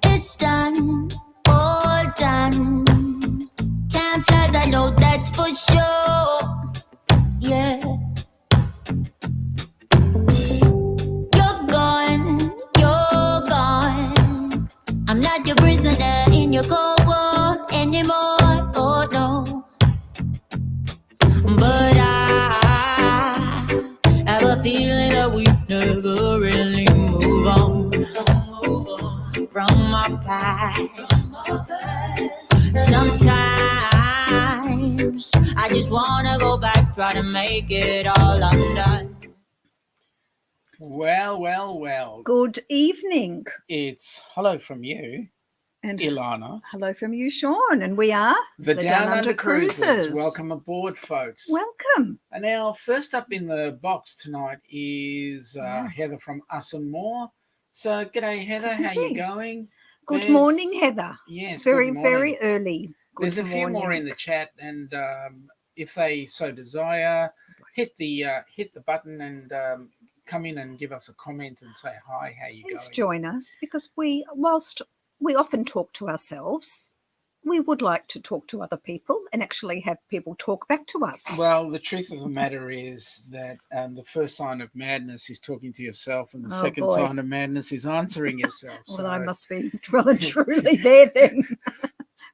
It's done, all done. Time flies, I know that's for sure. Yeah. You're gone, you're gone. I'm not your prisoner in your cold war anymore. Oh no. But I have a feeling that we never really move on from our past. Sometimes I just wanna go back, try to make it all undone. Well. Good evening. It's hello from you, And Ilana. hello from you, Sean. And we are The Downunder Cruisers. Welcome aboard, folks. Welcome. And now, first up in the box tonight is Heather from Us and More. So, g'day, Heather. How you going? Good morning, Heather. Yes, very, good morning. very early. There's a few more in the chat, and if they so desire, hit the button and come in and give us a comment and say hi. How you Please going? join us, because whilst we often talk to ourselves, we would like to talk to other people and actually have people talk back to us. Well, the truth of the matter is that the first sign of madness is talking to yourself, and the second sign of madness is answering yourself. Well, I must be well and truly there then.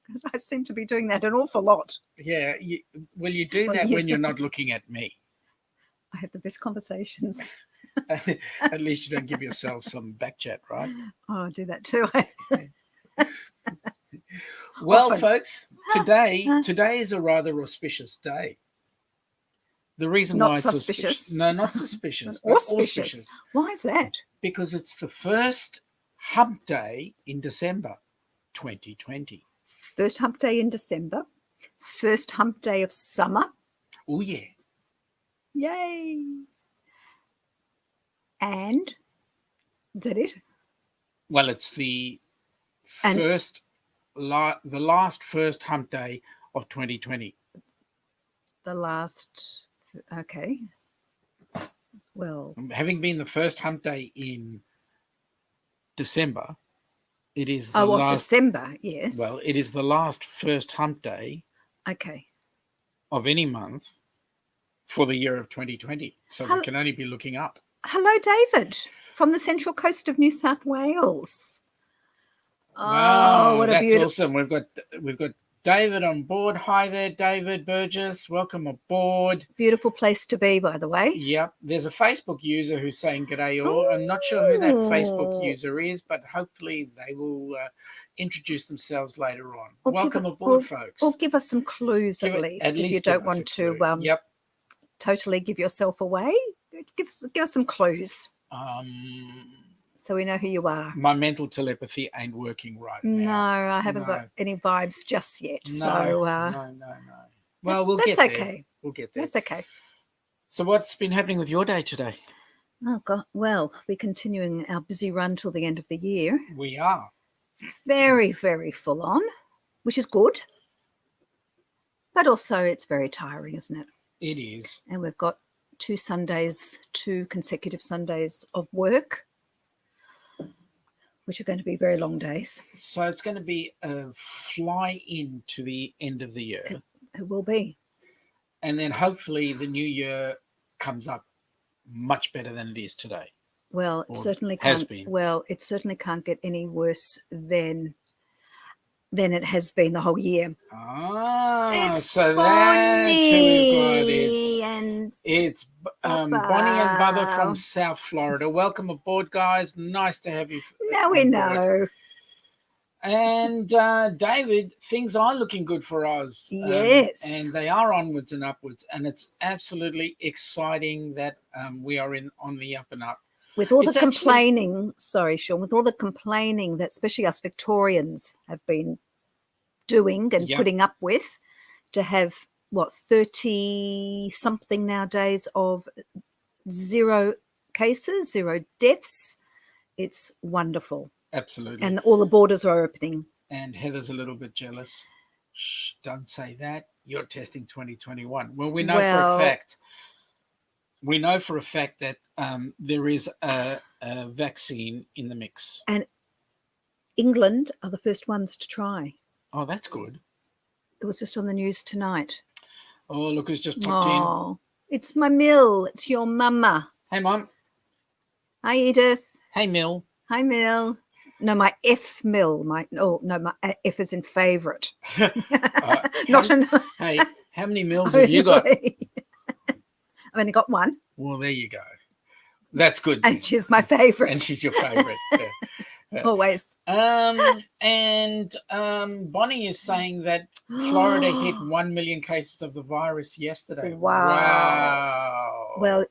Because I seem to be doing that an awful lot. Yeah. Will you do that when you're not looking at me? I have the best conversations. At least you don't give yourself some back chat, right? Oh, I do that too. Well, Often. folks, today is a rather auspicious day. The reason Not why it's suspicious. No, not suspicious, but auspicious. Why is that? Because it's the first Hump Day in December 2020. First Hump Day in December. First Hump Day of summer. Oh, yeah. Yay. And is that it? Well, it's the last first Hump Day of 2020. The last, okay. Well, having been the first Hump Day in December, it is the of December, yes. Well, it is the last first Hump Day of any month for the year of 2020. So we can only be looking up. Hello, David, from the Central Coast of New South Wales. Wow, what that's awesome. We've got David on board. Hi there, David Burgess. Welcome aboard. Beautiful place to be, by the way. Yep. There's a Facebook user who's saying g'day all. I'm not sure who that Facebook user is, but hopefully they will introduce themselves later on. Welcome aboard, folks. Or give us some clues at least if you don't want to totally give yourself away. Give us some clues. So we know who you are. My mental telepathy ain't working right now. No, I haven't got any vibes just yet. No. Well, we'll get there. We'll get there. That's okay. So what's been happening with your day today? Oh, God. Well, we're continuing our busy run till the end of the year. We are. Very, very full on, which is good. But also it's very tiring, isn't it? It is. And we've got 2 consecutive Sundays of work, which are going to be very long days. So it's going to be a fly in to the end of the year. It will be. And then hopefully the new year comes up much better than it is today. Well, it certainly can't. Well, it certainly can't get any worse than it has been the whole year. It's so that's who we've got. It's Bonnie and Bubba from South Florida. Welcome aboard, guys. Nice to have you. Now we know. And David, things are looking good for Oz. Yes. And they are onwards and upwards. And it's absolutely exciting that we are on the up and up. With all the complaining, sorry, Sean, with all the complaining that especially us Victorians have been doing and putting up with, to have, 30-something nowadays of 0 cases, 0 deaths, it's wonderful. Absolutely. And all the borders are opening. And Heather's a little bit jealous. Shh, don't say that. You're testing 2021. Well, we know for a fact that there is a vaccine in the mix. And England are the first ones to try. Oh, that's good. It was just on the news tonight. Oh, look who's just popped in. Oh, it's my Mill. It's your mama. Hey, Mum. Hi, Edith. Hey, Mill. Hi, Mill. No, my F Mill. My F is in favourite. Hey, how many mills have you got? I've only got one. Well, there you go. That's good. And she's my favourite. And she's your favourite. Always. And Bonnie is saying that Florida hit 1 million cases of the virus yesterday. Wow. Well,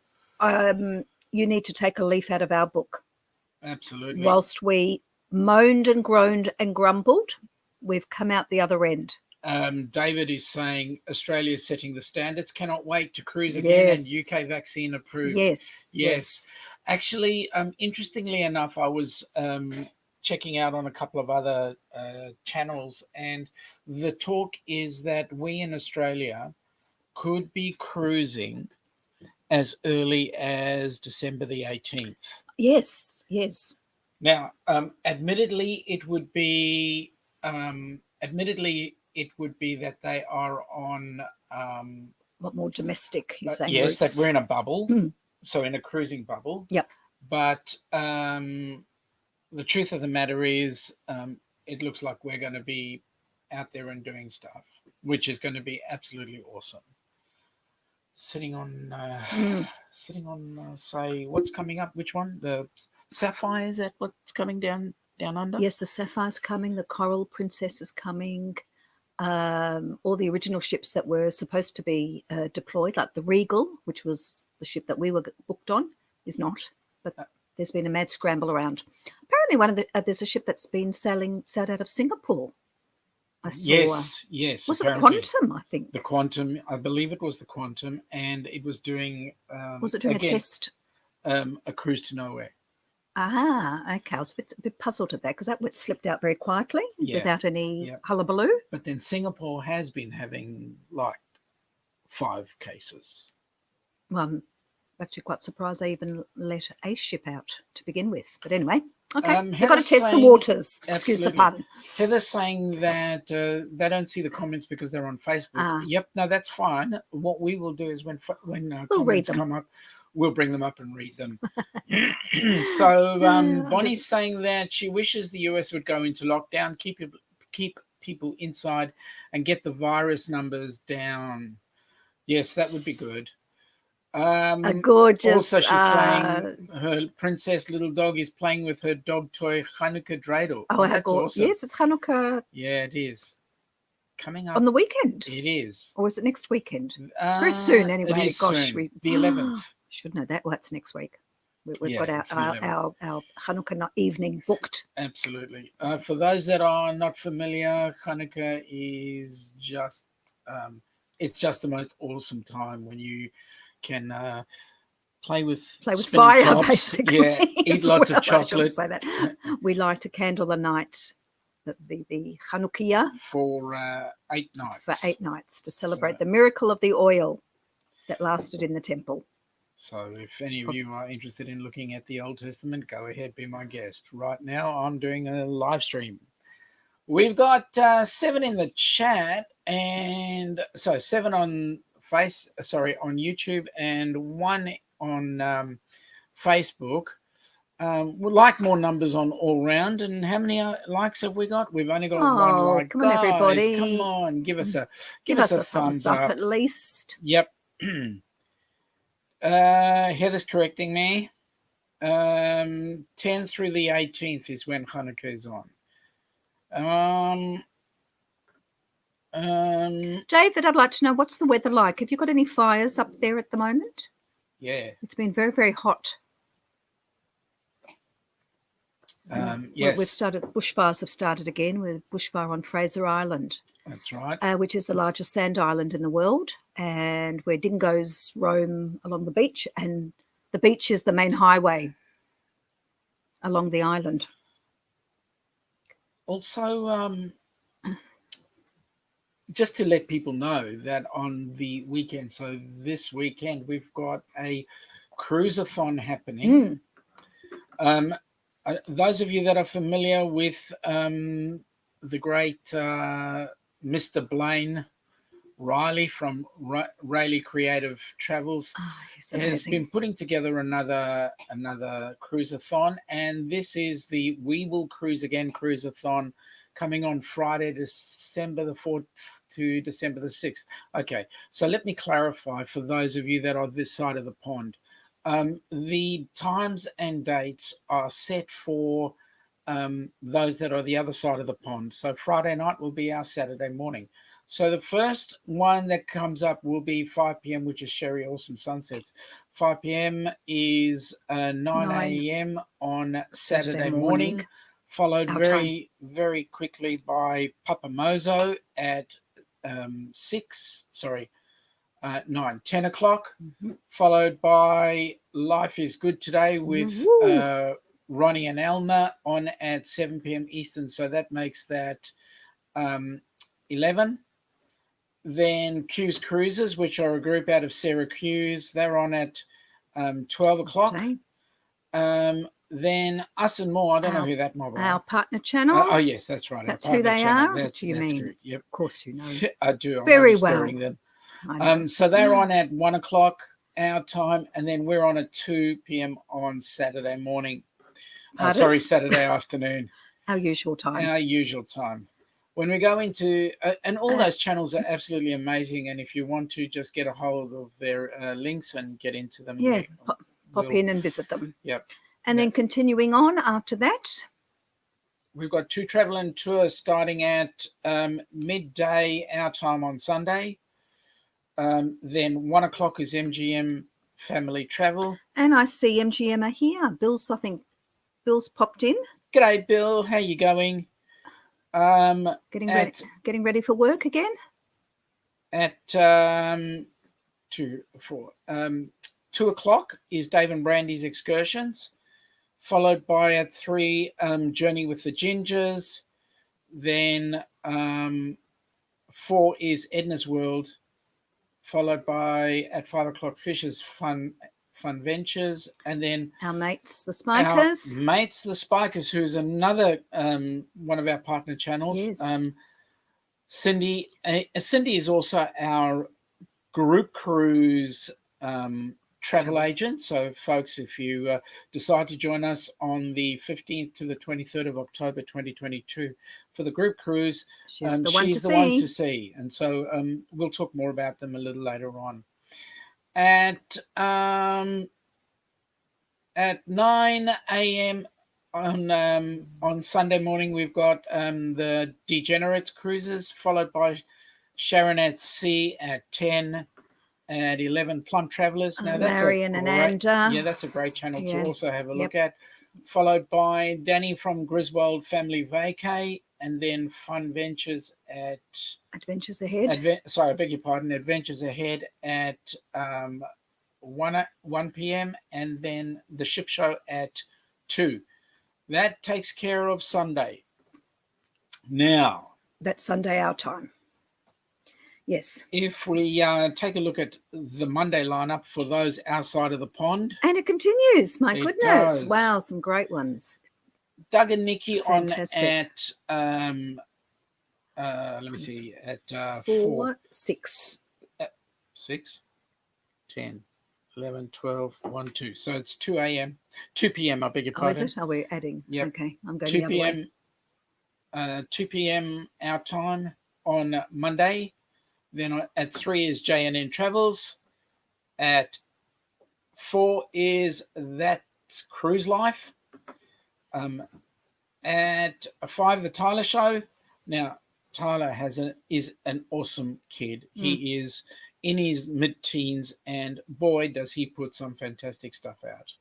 you need to take a leaf out of our book. Absolutely. Whilst we moaned and groaned and grumbled, we've come out the other end. David is saying Australia is setting the standards. Cannot wait to cruise again. Yes. And UK vaccine approved. Yes. Actually, interestingly enough, I was checking out on a couple of other channels, and the talk is that we in Australia could be cruising as early as December the 18th. Yes. Now, admittedly, it would be that they are on what more domestic? You're saying? Yes, routes. that we're in a bubble, so in a cruising bubble. Yep. But the truth of the matter is, it looks like we're going to be out there and doing stuff, which is going to be absolutely awesome. Sitting on, say, what's coming up? Which one? The Sapphire, is that what's coming down under? Yes, the Sapphire's coming. The Coral Princess is coming. All the original ships that were supposed to be deployed, like the Regal, which was the ship that we were booked on, is not. But there's been a mad scramble around. Apparently, there's a ship that's been sailed out of Singapore. I saw. Yes. Was it the Quantum? I think the Quantum. I believe it was the Quantum, and it was doing. Was it doing again, a test? A cruise to nowhere. Ah, okay. I was a bit puzzled at that because that slipped out very quietly without any hullabaloo. But then Singapore has been having like 5 cases. Well, I'm actually quite surprised they even let a ship out to begin with. But anyway, okay. You've got to test the waters. Excuse the pun. Heather's saying that they don't see the comments because they're on Facebook. Yep, no, that's fine. What we will do is when comments come up, we'll bring them up and read them. So Bonnie's saying that she wishes the US would go into lockdown, keep people inside and get the virus numbers down. Yes, that would be good. A gorgeous. Also, she's saying her princess little dog is playing with her dog toy Hanukkah dreidel. Oh, that's awesome. Yes, it's Hanukkah. Yeah, it is. Coming up. On the weekend? It is. Or is it next weekend? It's very soon anyway. It is soon. The 11th. Should know that. Well, that's next week. We've got our Hanukkah evening booked. Absolutely. For those that are not familiar, Hanukkah is just it's just the most awesome time when you can play with fire, tops. basically. Yeah, eat lots of chocolate. Say that. We light a candle a night, the Hanukkah, for 8 nights. For 8 nights to celebrate the miracle of the oil that lasted in the temple. So if any of you are interested in looking at the Old Testament, go ahead, be my guest. Right now, I'm doing a live stream. We've got 7 in the chat, and so 7 on YouTube and 1 on Facebook. We'd like more numbers on all round. And how many likes have we got? We've only got 1 like. Come on, everybody! Come on, give us a thumbs up at least. Yep. Heather's correcting me. 10 through the 18th is when Hanukkah is on. David, I'd like to know, what's the weather like? Have you got any fires up there at the moment? Yeah. It's been very, very hot. Yes. Bushfires have started again with bushfire on Fraser Island. That's right. Which is the largest sand island in the world, and where dingoes roam along the beach, and the beach is the main highway along the island. Also, just to let people know that on the weekend, so this weekend, we've got a Cruiserthon happening. Those of you that are familiar with the great Mr. Blaine Riley from Rayleigh Creative Travels has been putting together another Cruiserthon, and this is the We Will Cruise Again Cruiserthon coming on Friday, December the 4th to December the 6th. Okay, so let me clarify for those of you that are this side of the pond. The times and dates are set for those that are the other side of the pond. So Friday night will be our Saturday morning. So the first one that comes up will be 5 p.m., which is Sherry Awesome Sunsets. 5 p.m. is 9 a.m. on Saturday morning, followed very quickly by Papa Mozo at 10 o'clock, followed by Life is Good Today with Ronnie and Elma on at 7 p.m. Eastern. So that makes that 11. Then Q's Cruisers, which are a group out of Syracuse, they're on at 12 o'clock. Then Us and More, I don't know who that mob are. Our partner channel. Oh, yes, that's right. That's who they channel. are? What do you mean? Good. Yep. Of course you know. I do. I'm Very stirring well. them. So they're on at 1 o'clock our time, and then we're on at 2 p.m. on Saturday morning. Saturday afternoon. Our usual time. When we go into, and all those channels are absolutely amazing, and if you want to just get a hold of their links and get into them. Pop in and visit them. Yep. And then continuing on after that. We've got Two Travel and Tour starting at midday our time on Sunday. Then 1 o'clock is MGM Family Travel. And I see MGM are here. Bill's popped in. G'day, Bill. How you going? Getting ready for work again. At 2 o'clock is Dave and Brandy's Excursions, followed by at 3 Journey with the Gingers. Then 4 is Edna's World, followed by at 5 o'clock Fisher's Fun Ventures, and then our mates the Spikers, who's another one of our partner channels. Yes. Cindy is also our group cruise travel agent. So folks, if you decide to join us on the 15th to the 23rd of October 2022 for the group cruise, she's the one to see. And so we'll talk more about them a little later on. At 9 a.m. on Sunday morning, we've got the Degenerates Cruises, followed by Sharon at Sea at 10. At 11, Plum Travelers. Now that's that's a great channel to also have a look at. Followed by Danny from Griswold Family Vacay, and then Fun Ventures at Adventures Ahead. Adventures Ahead at 1 p.m. and then the Ship Show at 2. That takes care of Sunday. Now that's Sunday our time. Yes. If we take a look at the Monday lineup for those outside of the pond. And it continues. My goodness. Does. Wow, some great ones. Doug and Nikki fantastic. On at, let me see, at 4. 6. 6, 10, 11, 12, 1, 2. So it's 2 a.m. 2 p.m., I beg your pardon. Is it? Are we adding? Yep. Okay, I'm going 2 the other way. 2 p.m. our time on Monday. Then at 3 is J&N Travels. At 4 is That's Cruise Life. At 5, the Tyler Show. Now, Tyler is an awesome kid. He is in his mid-teens, and boy, does he put some fantastic stuff out.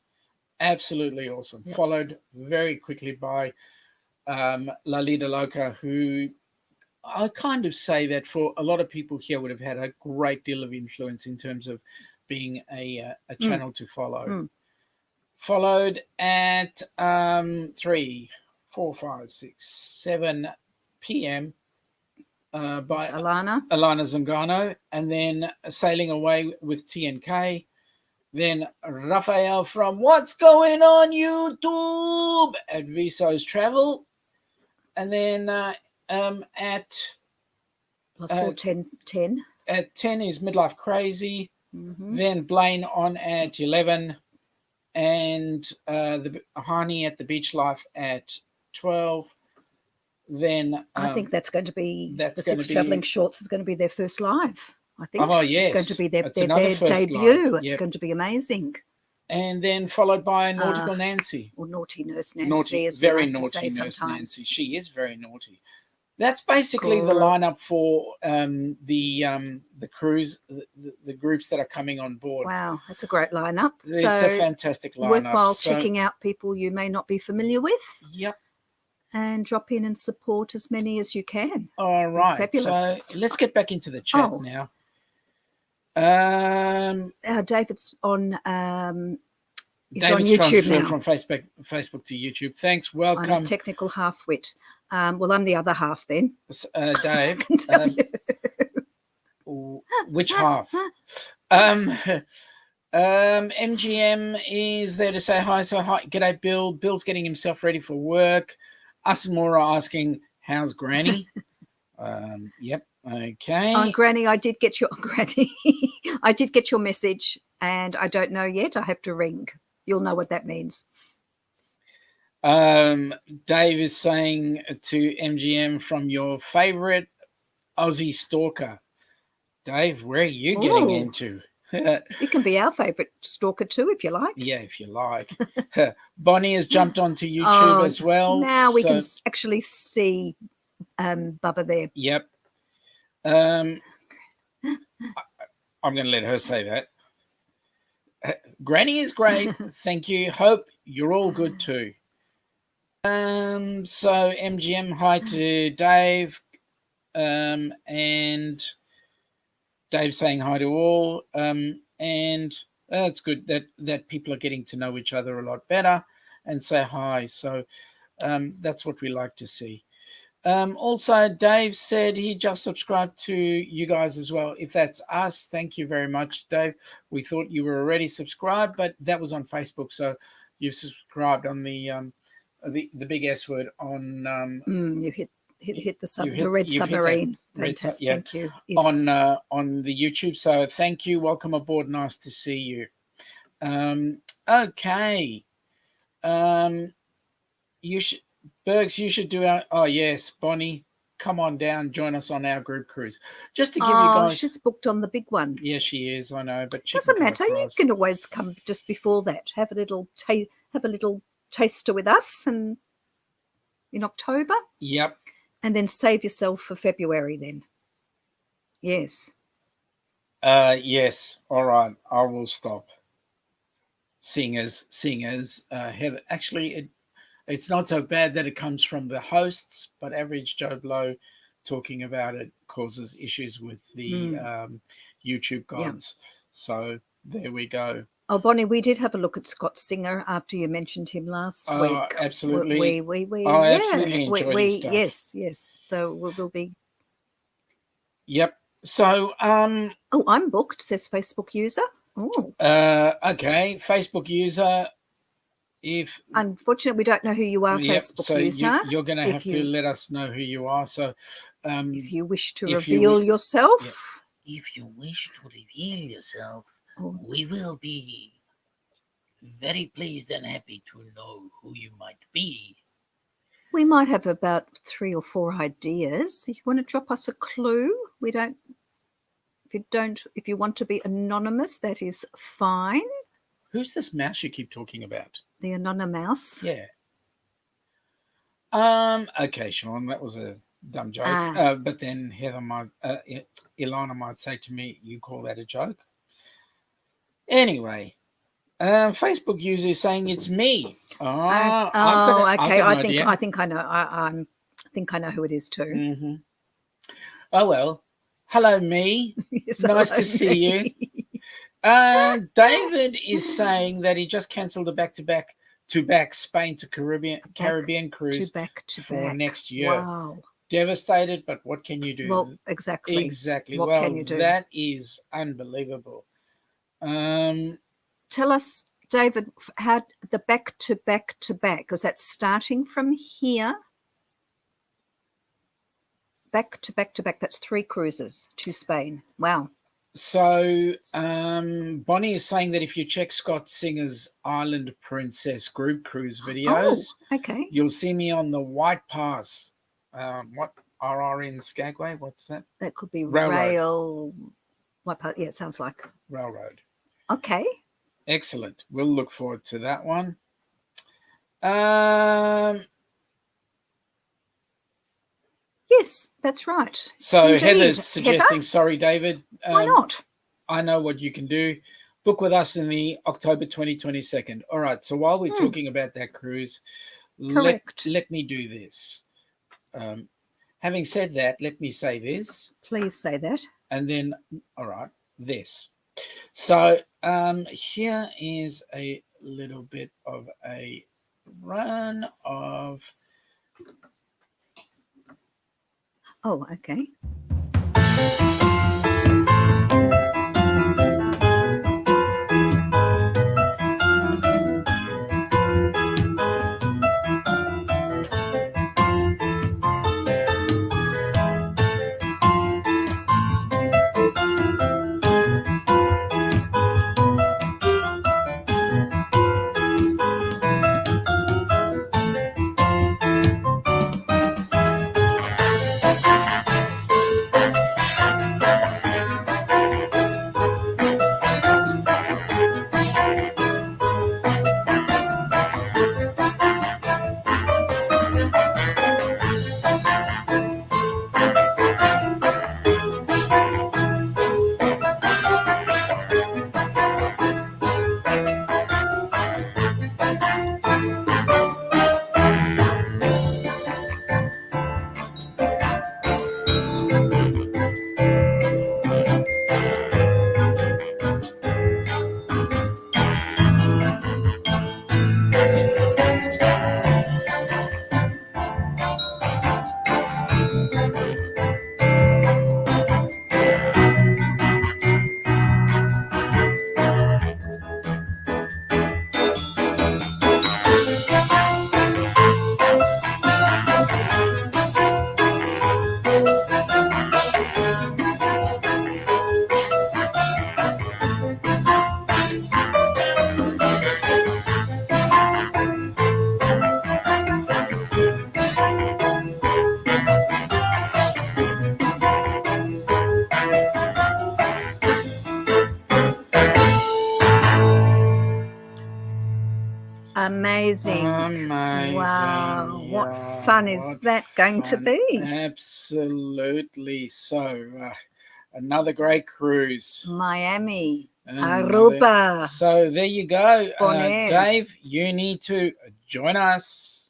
Absolutely awesome. Yep. Followed very quickly by La Lida Loca, who I kind of say that for a lot of people here would have had a great deal of influence in terms of being a channel to follow. Followed at 3, 4, 5, 6, 7 p.m. By Alana Zangano, and then Sailing Away with TNK. Then Raphael from What's Going On YouTube at Viso's Travel. And then at +4 10. At 10 is Midlife Crazy. Mm-hmm. Then Blaine on at 11. And the Hani at the Beach Life at 12. Then I think that's going to be that's the going Six to be- Travelling Shorts is going to be their first live. I think Oh, yes. it's going to be their That's another first debut. live. It's Yep. going to be amazing. And then followed by Nautical Nancy. Or Naughty Nurse Nancy, Naughty, as we very like to naughty say Nurse sometimes. Nancy. She is very naughty. That's basically the lineup for the cruise, the groups that are coming on board. Wow, that's a great lineup. It's so a fantastic lineup. worthwhile checking out people you may not be familiar with. Yep. And drop in and support as many as you can. All right. Fabulous. So let's get back into the chat now. David's on. He's David's on YouTube now. from Facebook to YouTube. Thanks. Welcome. I'm a technical half-wit. Well, I'm the other half then. Dave. Which half? MGM is there to say hi. So hi, g'day, Bill. Bill's getting himself ready for work. Us and Maura asking, how's Granny? Yep. Okay. Granny, I did get your I did get your message, and I don't know yet. I have to ring. You'll know what that means. Dave is saying to MGM from your favorite Aussie stalker. Dave, where are you getting into? You can be our favourite stalker too, if you like. Yeah, if you like. Bonnie has jumped onto YouTube as well. Now we can actually see Bubba there. Yep. I'm going to let her say that. Granny is great. Thank you. Hope you're all good too. So MGM, hi to Dave. And Dave saying hi to all. And it's good that people are getting to know each other a lot better and say hi. So that's what we like to see. Also, Dave said he just subscribed to you guys as well. If that's us, thank you very much, Dave. We thought you were already subscribed, but that was on Facebook. So you've subscribed on the big S word on. You hit the red submarine. Fantastic. Thank you. On the YouTube. So thank you. Welcome aboard. Nice to see you. Okay. You should. Bergs, you should do our. Oh yes, Bonnie, come on down, join us on our group cruise. Just to give you guys. She's booked on the big one. Yeah, she is. I know, but doesn't matter. You can always come just before that. Have a little taster with us, and in October. Yep. And then save yourself for February. Then. Yes. Yes. All right. I will stop. Seeing as Heather, actually, it's not so bad that it comes from the hosts, but average Joe Blow talking about it causes issues with the YouTube gods. Yeah. So there we go. Oh, Bonnie, we did have a look at Scott Singer after you mentioned him last week. Absolutely. We absolutely enjoyed his stuff. Yes. So we'll be. Yep. So I'm booked, says Facebook user. Oh. Okay, Facebook user. If unfortunately we don't know who you are, Facebook user. You're going to have to let us know who you are. So, if you wish to reveal yourself, if you wish to reveal yourself, we will be very pleased and happy to know who you might be. We might have about 3 or 4 ideas. If you want to drop us a clue, we don't. If you want to be anonymous, that is fine. Who's this mouse you keep talking about? The anonymous. Yeah. Okay, Sean, that was a dumb joke. But then Heather Ilana might say to me, "You call that a joke?" Anyway, Facebook user is saying it's me. Okay. I think I know. I think I know who it is too. Mm-hmm. Oh well. Hello, me. Yes, nice to see you. David is saying that he just cancelled the back-to-back Spain to Caribbean cruise for next year. Wow. Devastated, but what can you do? Well, exactly. Exactly. What can you do? That is unbelievable. tell us, David, how the back to back to back, because that's starting from here. Back to back to back. That's 3 cruises to Spain. Wow. So Bonnie is saying that if you check Scott Singer's Island Princess group cruise videos, Okay. you'll see me on the White Pass. What RR in Skagway? What's that? That could be Railroad. rail. What part? Yeah, it sounds like. Railroad. Okay. Excellent. We'll look forward to that one. Yes, that's right. So Indeed. Heather's suggesting, Heather? sorry, David. Why not? I know what you can do. Book with us in the October 2022. All right. So while we're talking about that cruise, Correct. let me do this. Having said that, let me say this. Please say that. And then, all right, this. So here is a little bit of a run of... Oh, okay. Amazing. Amazing. Wow. Yeah, What fun is that going to fun. be? Absolutely. So another great cruise. Miami, Another- Aruba. So there you go. Bonaire. Dave, you need to join us.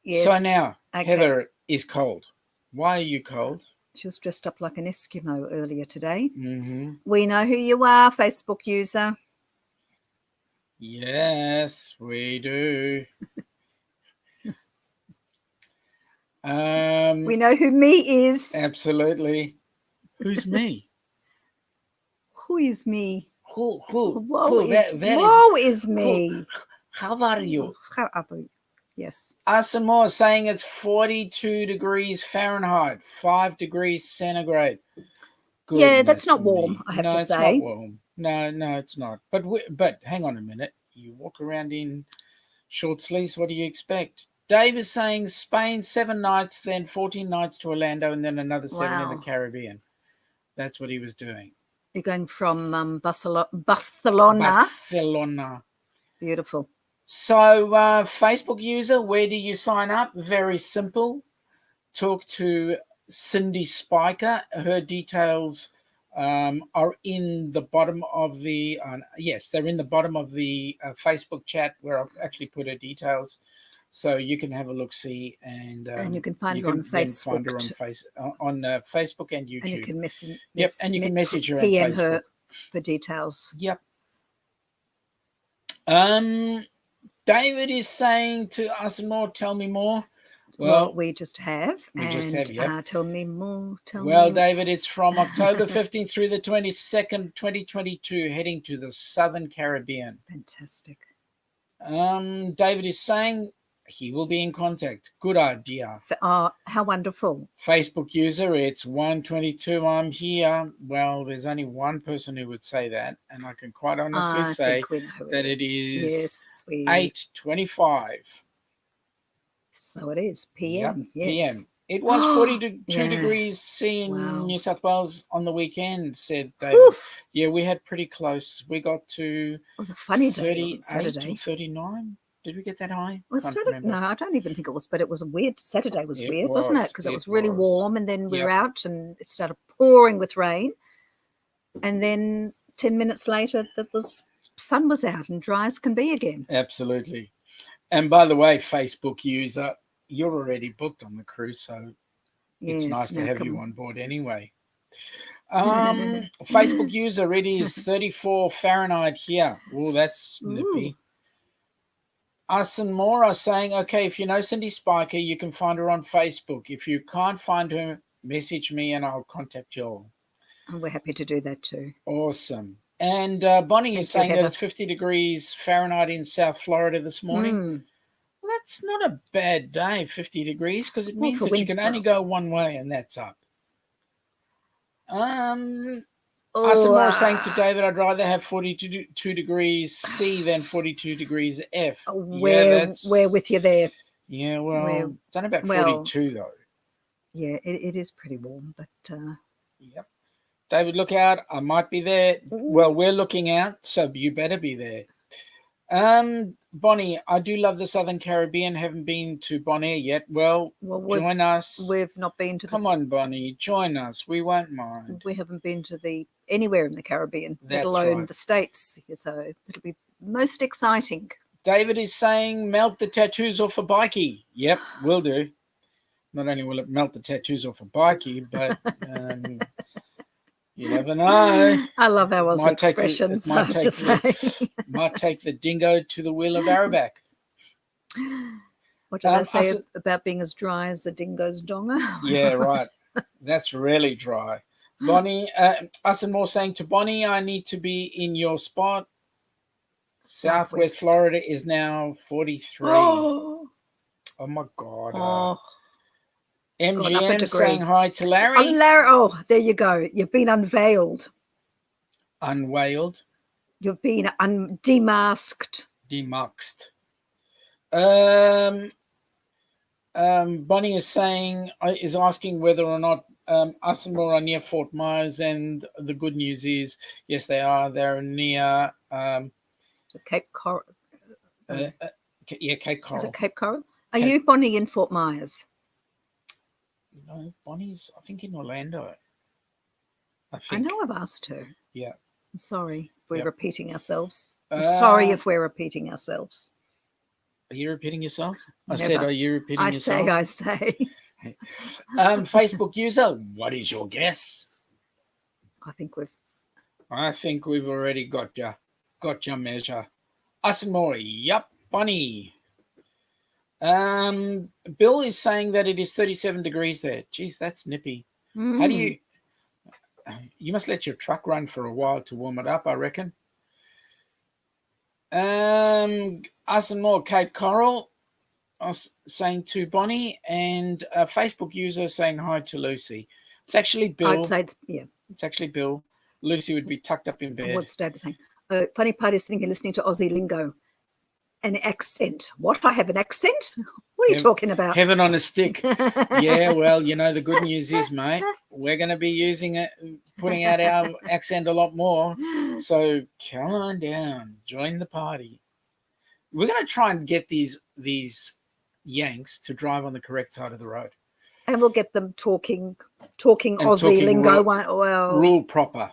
Yes. So now, Okay. Heather is cold. Why are you cold? She was dressed up like an Eskimo earlier today. Mm-hmm. We know who you are, Facebook user. Yes, we do. We know who me is. Absolutely. Who's me? Who is me? Who? Woe Where is me. Who? How are you? How are you? Yes. Asamoah saying it's 42 degrees Fahrenheit, 5 degrees centigrade. Yeah, that's Goodness not warm, me. I have no, to it's say. not warm. No, it's not. But hang on a minute. You walk around in short sleeves, what do you expect? Dave is saying Spain 7 nights, then 14 nights to Orlando, and then another 7 in the Wow. Caribbean. That's what he was doing. You're going from Barcelona. Barcelona. Beautiful. So, Facebook user, where do you sign up? Very simple. Talk to Cindy Spiker. Her details are in the bottom of the they're in the bottom of the Facebook chat where I've actually put her details, so you can have a look see and you can find her on Facebook. Find her on Facebook and YouTube. And you can message. Yep, and you can message her on PM Facebook. her for details. Yep. David is saying to us more. Tell me more. Well, we just have. we just have, yep. Tell me more. Well, David, it's from October 15th through the 22nd, 2022, heading to the Southern Caribbean. Fantastic. David is saying he will be in contact. Good idea. How wonderful. Facebook user, it's 122. I'm here. Well, there's only one person who would say that, and I can quite honestly say that it is 8:25. So it is PM. Yep, yes. PM. It was 42 degrees C in New South Wales on the weekend, said David. Oof. Yeah, we had pretty close. We got to it was a funny day on Saturday. Or 39. Did we get that high? Well, no, I don't even think it was, but it was a weird. Saturday was weird, wasn't it? Because it was really warm, and then we were out, and it started pouring with rain, and then 10 minutes later, sun was out and dry as can be again. Absolutely. And by the way, Facebook user, you're already booked on the cruise, so it's nice to have you on board anyway. Facebook user, it is 34 Fahrenheit here. Oh, that's nippy. Us and more are saying, okay, if you know Cindy Spiker, you can find her on Facebook. If you can't find her, message me and I'll contact you all. And we're happy to do that too. Awesome. And Bonnie is saying that it's 50 degrees Fahrenheit in South Florida this morning. Well, that's not a bad day, 50 degrees, because it means that you can only go one way, and that's up. Us and more saying to David, I'd rather have 42 degrees C than 42 degrees F. We're with you there. Yeah, well, it's only about 42 though. Yeah, it is pretty warm, but yep. David, look out. I might be there. Well, we're looking out, so you better be there. Bonnie, I do love the Southern Caribbean. Haven't been to Bonaire yet. Well, join us. We've not been to Come on, Bonnie, join us. We won't mind. We haven't been to anywhere in the Caribbean, let alone the States. So it'll be most exciting. David is saying melt the tattoos off a bikey. Yep, will do. Not only will it melt the tattoos off a bikey, but you never know. I love our Aussie expressions, I have to say. Might take the dingo to the wheel of Arabic. What did I say about being as dry as the dingo's donga? Yeah, right. That's really dry. Bonnie, us and more saying to Bonnie, I need to be in your spot. Southwest Florida is now 43. Oh my God. Oh. MGM saying hi to Larry. Oh, there you go. You've been unveiled. Unveiled. You've been demasked. Demuxed. Bonnie is asking whether or not us and more are near Fort Myers, and the good news is, yes, they are. They're near Cape Coral. Cape Coral. Is it Cape Coral? Are you, Bonnie, in Fort Myers? No, Bonnie's, I think, in Orlando. I know I've asked her. Yeah. I'm sorry if we're repeating ourselves. I'm sorry if we're repeating ourselves. Are you repeating yourself? Never. I said, are you repeating yourself? I say. Facebook user, what is your guess? I think we've already got your measure. Us and more, yup, Bonnie. Bill is saying that it is 37 degrees there. Geez, that's nippy. How do you must let your truck run for a while to warm it up, I reckon. Us and more, Cape Coral, saying to Bonnie, and a Facebook user saying hi to Lucy. It's actually Bill. I'd say it's actually Bill. Lucy would be tucked up in bed. What's Dad saying? Funny part is sitting here listening to Aussie lingo. An accent. What? I have an accent? What are you talking about? Heaven on a stick. Yeah, well, the good news is, mate, we're going to be using it, putting out our accent a lot more. So come on down, join the party. We're going to try and get these Yanks to drive on the correct side of the road. And we'll get them talking Aussie lingo. Rule proper.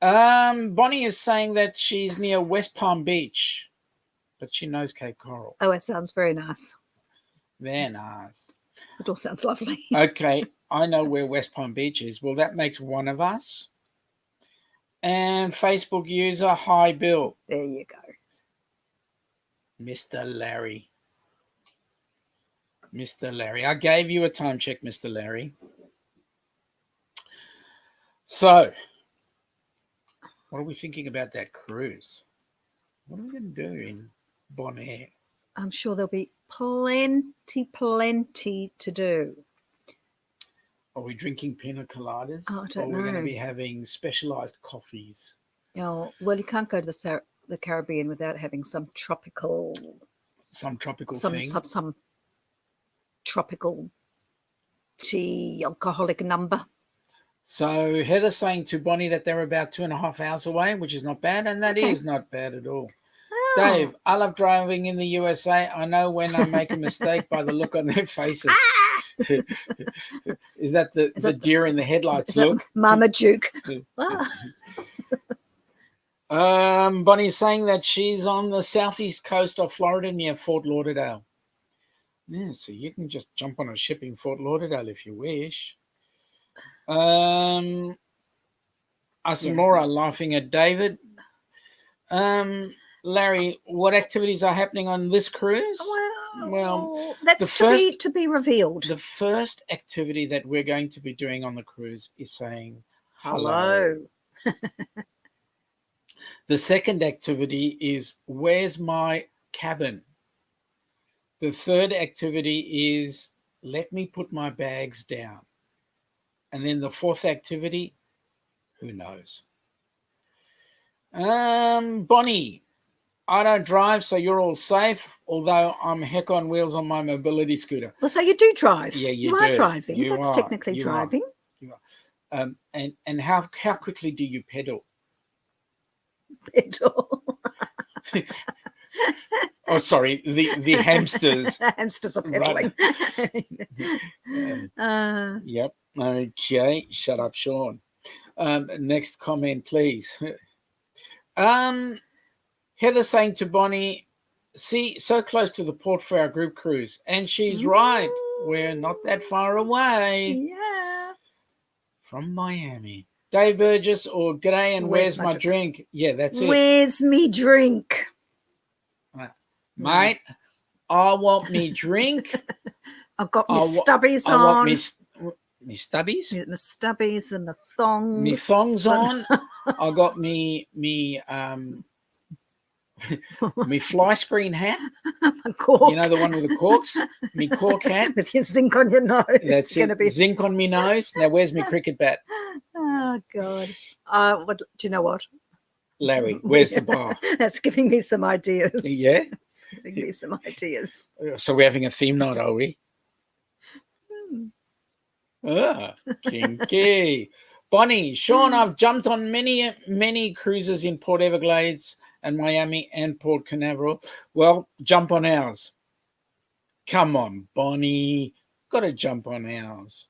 Bonnie is saying that she's near West Palm Beach, but she knows Cape Coral. Oh, it sounds very nice. Very nice. It all sounds lovely. Okay, I know where West Palm Beach is. Well, that makes one of us. And Facebook user, hi, Bill. There you go. Mr. Larry. Mr. Larry. I gave you a time check, Mr. Larry. So, what are we thinking about that cruise? What are we going to do in Bonaire? I'm sure there'll be plenty to do. Are we drinking pina coladas? Oh, I don't or are we going to know. be having specialized coffees? Oh, well, you can't go to the Caribbean without having some tropical Thing? some tropical tea alcoholic number. So Heather's saying to Bonnie that they're about 2.5 hours away, which is not bad, and that Okay. is not bad at all. Oh. Dave, I love driving in the USA. I know when I make a mistake by the look on their faces. Is that the deer in the headlights look? Marmaduke. Bonnie's saying that she's on the southeast coast of Florida near Fort Lauderdale. Yeah, so you can just jump on a ship in Fort Lauderdale if you wish. Us and Maura laughing at David. Larry, what activities are happening on this cruise? Well, that's to be revealed. The first activity that we're going to be doing on the cruise is saying hello. The second activity is where's my cabin? The third activity is let me put my bags down. And then the fourth activity, who knows? Bonnie, I don't drive, so you're all safe, although I'm heck on wheels on my mobility scooter. Well, so you do drive. Yeah, you are do. driving. That's technically driving. You are. And how quickly do you pedal? Pedal. Oh, sorry, the hamsters. The hamsters are pedaling. Yep. Okay. Shut up, Sean. Next comment, please. Heather saying to Bonnie, see, so close to the port for our group cruise. And she's right. We're not that far away. Yeah. From Miami. Dave Burgess or G'day and where's my drink? Yeah, that's it. Where's me drink? Mate, I want me drink. I've got my stubbies on. I want me stubbies? My stubbies and the thongs. Me thongs on. I got me fly screen hat. My cork. You know, the one with the corks? Me cork hat. With your zinc on your nose. That's it. Be... Zinc on me nose. Now, where's my cricket bat? Oh, God. Do you know what? Larry, where's the bar? That's giving me some ideas. Yeah? It's giving me some ideas. So we're having a theme night, are we? Kinky. Bonnie, Sean, I've jumped on many cruises in Port Everglades and Miami and Port Canaveral. Well, jump on ours. Come on, Bonnie. Got to jump on ours.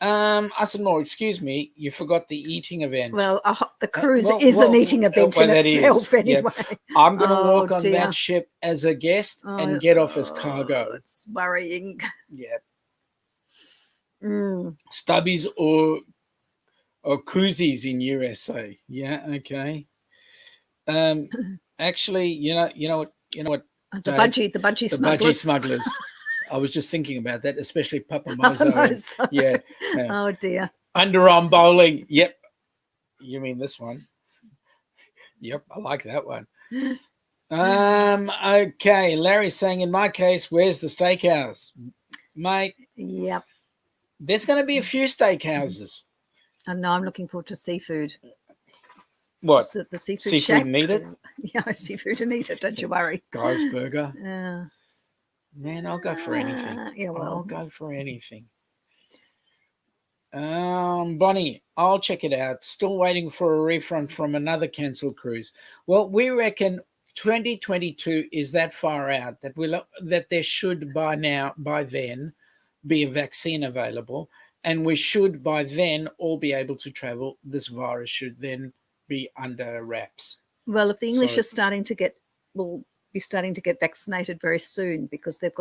I said more, excuse me, you forgot the eating event. Well, the cruise is an eating event in itself anyway. Yep. I'm going to walk on that ship as a guest and get off as cargo. It's worrying. Yeah. Stubbies or koozies in USA. Yeah, okay. Actually, you know what? The budgie smugglers. I was just thinking about that, especially Papa Mozo. Yeah. Oh dear. Underarm bowling. Yep. You mean this one? Yep, I like that one. Okay. Larry's saying, in my case, where's the steakhouse, mate? Yep. There's going to be a few steakhouses. And now I'm looking forward to seafood. What? The seafood shack? Seafood and eat it? Yeah, seafood and eat it. Don't you worry. Guy's Burger. Yeah. Man, I'll go for anything. Yeah, well. I'll go for anything. Bonnie, I'll check it out. Still waiting for a refund from another cancelled cruise. Well, we reckon 2022 is that far out that there should by then be a vaccine available, and we should by then all be able to travel. This virus should then be under wraps. Well, if the English are starting to get vaccinated very soon, because the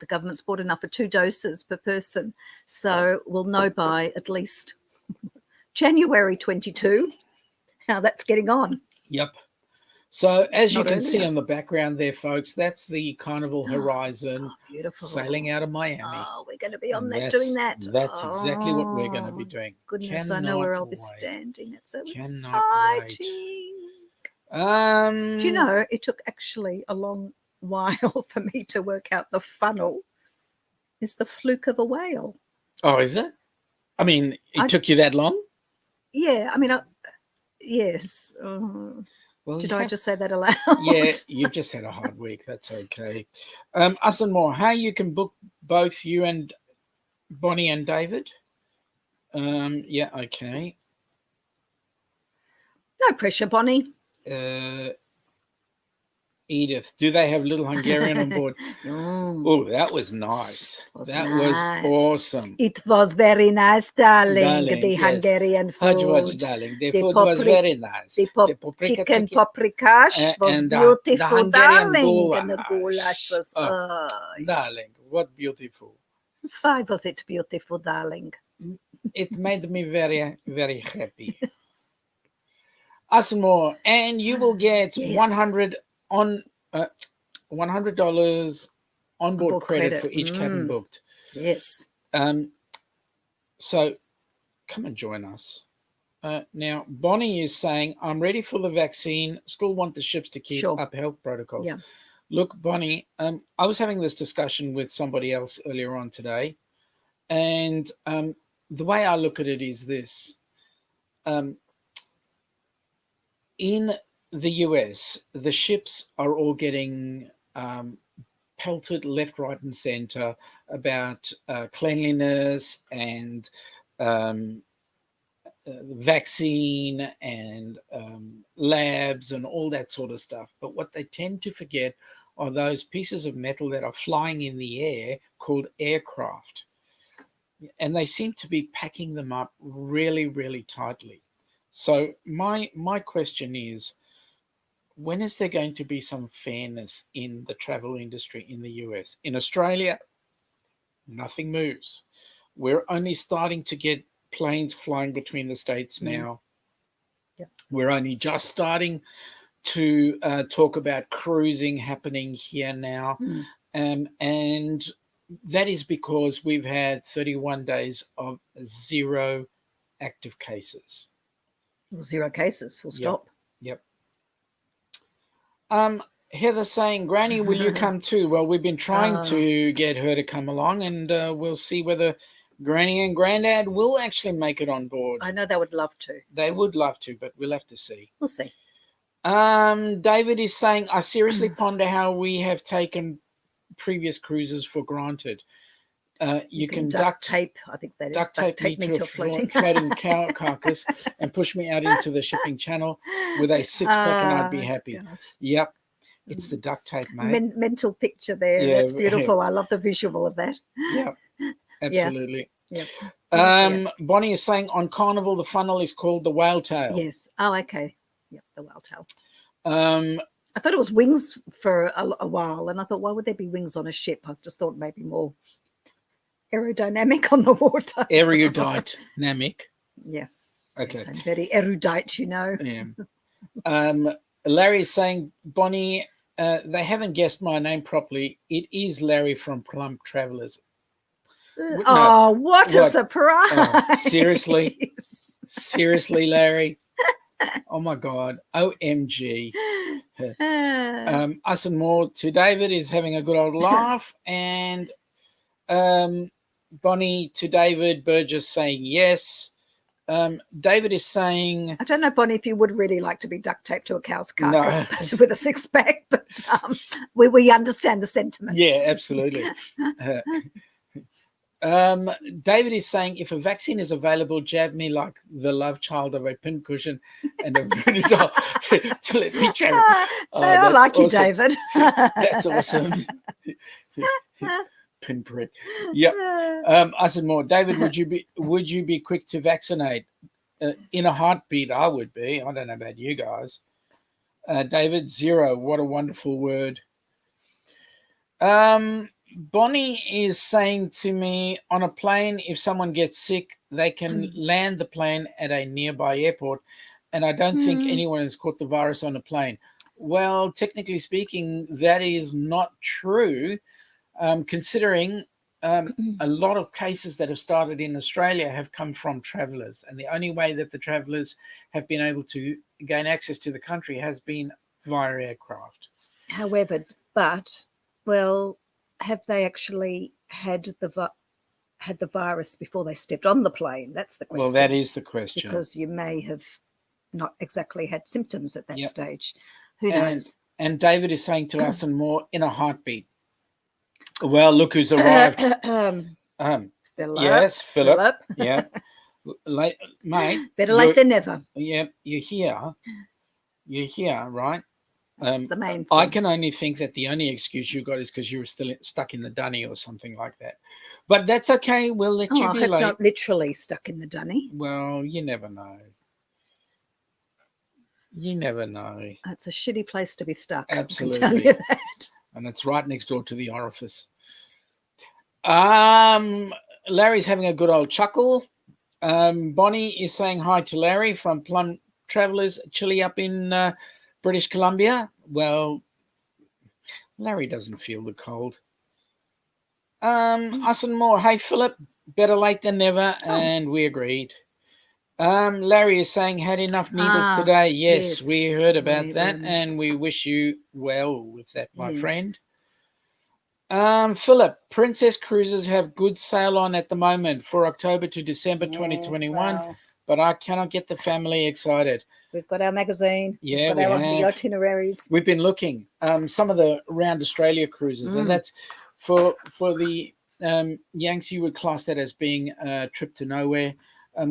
government's bought enough for 2 doses per person. So we'll know by at least January 22 how that's getting on. Yep. So as you Not can see earlier. on the background there, folks, that's the Carnival Horizon Beautiful. sailing out of Miami. Oh, we're going to be on And that doing that. That's exactly what we're going to be Oh, doing. Goodness, I know where I'll Cannot be wait. standing. It's so Cannot wait. exciting. Um, Do you know, it took actually a long while for me to work out the funnel is the fluke of a whale. Oh, is it? I mean, it took you that long? Yeah, I mean, yes. Well, Did you I have- just say that aloud? Yeah, you've just had a hard week. That's okay. Us and more. How you can book both you and Bonnie and David? Yeah, okay. No pressure, Bonnie. Edith, do they have little Hungarian on board? Oh, that was nice. That was awesome. It was very nice, darling. The Yes. Hungarian Hajwaj, food. darling. The The food was very nice. The chicken paprikash was and the beautiful, Hungarian darling. And the goulash. goulash was, Darling, what beautiful. Why was it beautiful, darling? It made me very, very happy. Us more, and you will get Yes. $100 onboard credit for each cabin booked. Yes. So come and join us. Now, Bonnie is saying, I'm ready for the vaccine, still want the ships to keep up health protocols. Yeah. Look, Bonnie, I was having this discussion with somebody else earlier on today, and the way I look at it is this. In the US, the ships are all getting pelted left, right, and center about cleanliness and vaccine and labs and all that sort of stuff. But what they tend to forget are those pieces of metal that are flying in the air called aircraft. And they seem to be packing them up really, really tightly. So my question is, when is there going to be some fairness in the travel industry in the US? In Australia, nothing moves. We're only starting to get planes flying between the states now. Yep. We're only just starting to talk about cruising happening here now. And that is because we've had 31 days of 0 active cases. 0 cases, full stop. Yep. Heather saying, Granny, will you come too? Well, we've been trying to get her to come along, and we'll see whether Granny and Grandad will actually make it on board. I know they would love to. They would love to, but we'll have to see. We'll see. David is saying, I seriously ponder how we have taken previous cruises for granted. You can duct tape, I think that is. Duct tape me to a floating cow carcass and push me out into the shipping channel with a 6-pack and I'd be happy. Gosh. Yep. It's the duct tape, mate. Mental picture there. Yeah, that's beautiful. I love the visual of that. Yep. Absolutely. Yep. Bonnie is saying on Carnival, the funnel is called the whale tail. Yes. Oh, okay. Yep, the whale tail. I thought it was wings for a while, and I thought, why would there be wings on a ship? I just thought maybe more aerodynamic on the water. Aerodynamic. Yes. Okay. Yes, I'm very erudite, you know. Yeah. Larry is saying, Bonnie, they haven't guessed my name properly. It is Larry from Plum Travelers. No, what a surprise. Oh, seriously? Seriously, Larry? Oh, my God. OMG. Us and more to David is having a good old laugh. And Bonnie to David Burgess saying yes. David is saying, I don't know, Bonnie, if you would really like to be duct taped to a cow's carcass with a 6-pack, but we understand the sentiment. Yeah, absolutely. David is saying, if a vaccine is available, jab me like the love child of a pincushion and a Vunizol to let me travel. I like awesome. you, David. That's awesome. Pinprick. Yep. I said more. David, would you be quick to vaccinate? In a heartbeat, I would be. I don't know about you guys. David, 0. What a wonderful word. Bonnie is saying to me, on a plane, if someone gets sick, they can land the plane at a nearby airport, and I don't think anyone has caught the virus on a plane. Well, technically speaking, that is not true, considering a lot of cases that have started in Australia have come from travellers, and the only way that the travellers have been able to gain access to the country has been via aircraft. However, well, have they actually had the virus before they stepped on the plane? That's the question. Well, that is the question. Because you may have not exactly had symptoms at that Yep. stage. Who knows? And David is saying to us, and more in a heartbeat. Well, look who's arrived. Philip. Yes, Philip. Yeah. Mate. Better late than never. Yeah, you're here. You're here, right? That's the main thing. I can only think that the only excuse you got is because you were still stuck in the dunny or something like that. But that's okay. We'll let you be late. Not literally stuck in the dunny. Well, you never know. You never know. It's a shitty place to be stuck. Absolutely. I can tell you that. And it's right next door to the orifice. Larry's having a good old chuckle. Bonnie is saying hi to Larry from Plum Travellers, chilly up in British Columbia. Well, Larry doesn't feel the cold. Us and more. Hey, Philip, better late than never. And we agreed. Larry is saying had enough needles today. Yes, we heard about that, and we wish you well with that, my friend. Philip, Princess Cruises have good sale on at the moment for October to December 2021, but I cannot get the family excited. We've got our magazine. Yeah, we've got the itineraries. We've been looking some of the round Australia cruises, and that's for the Yanks. You would class that as being a trip to nowhere.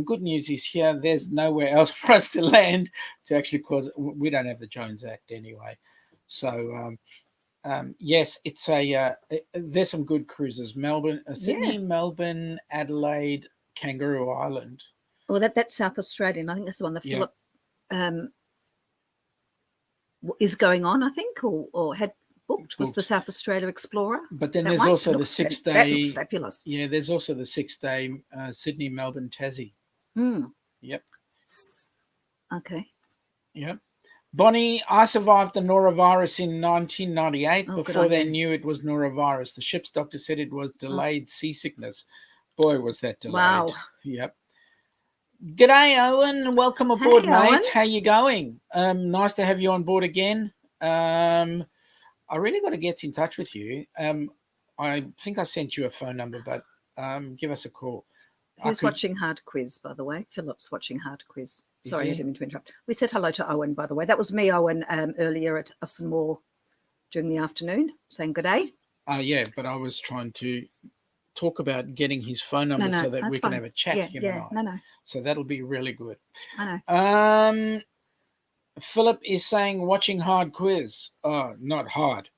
Good news is here, there's nowhere else for us to land to actually cause. We don't have the Jones Act anyway. So, yes, it's there's some good cruises. Melbourne, Sydney, Melbourne, Adelaide, Kangaroo Island. Well, that's South Australian. I think that's the one that Philip is going on, I think, or had booked, was the South Australia Explorer. But then there's also the 6 day. That looks fabulous. Yeah, there's also the 6 day Sydney, Melbourne, Tassie. Yep. Okay. Yep. Bonnie, I survived the norovirus in 1998. Before they knew it was norovirus. The ship's doctor said it was delayed seasickness. Boy, was that delayed. Wow. Yep. G'day, Owen. Welcome aboard, mate. Owen. How you going? Nice to have you on board again. I really got to get in touch with you. I think I sent you a phone number, but give us a call. Who's watching Hard Quiz, by the way? Philip's watching Hard Quiz. Sorry, I didn't mean to interrupt. We said hello to Owen, by the way. That was me, Owen, earlier at Us and More during the afternoon, saying good day. Yeah, but I was trying to talk about getting his phone number so that we can have a chat. No. So that'll be really good. I know. Philip is saying watching Hard Quiz. Oh, not hard.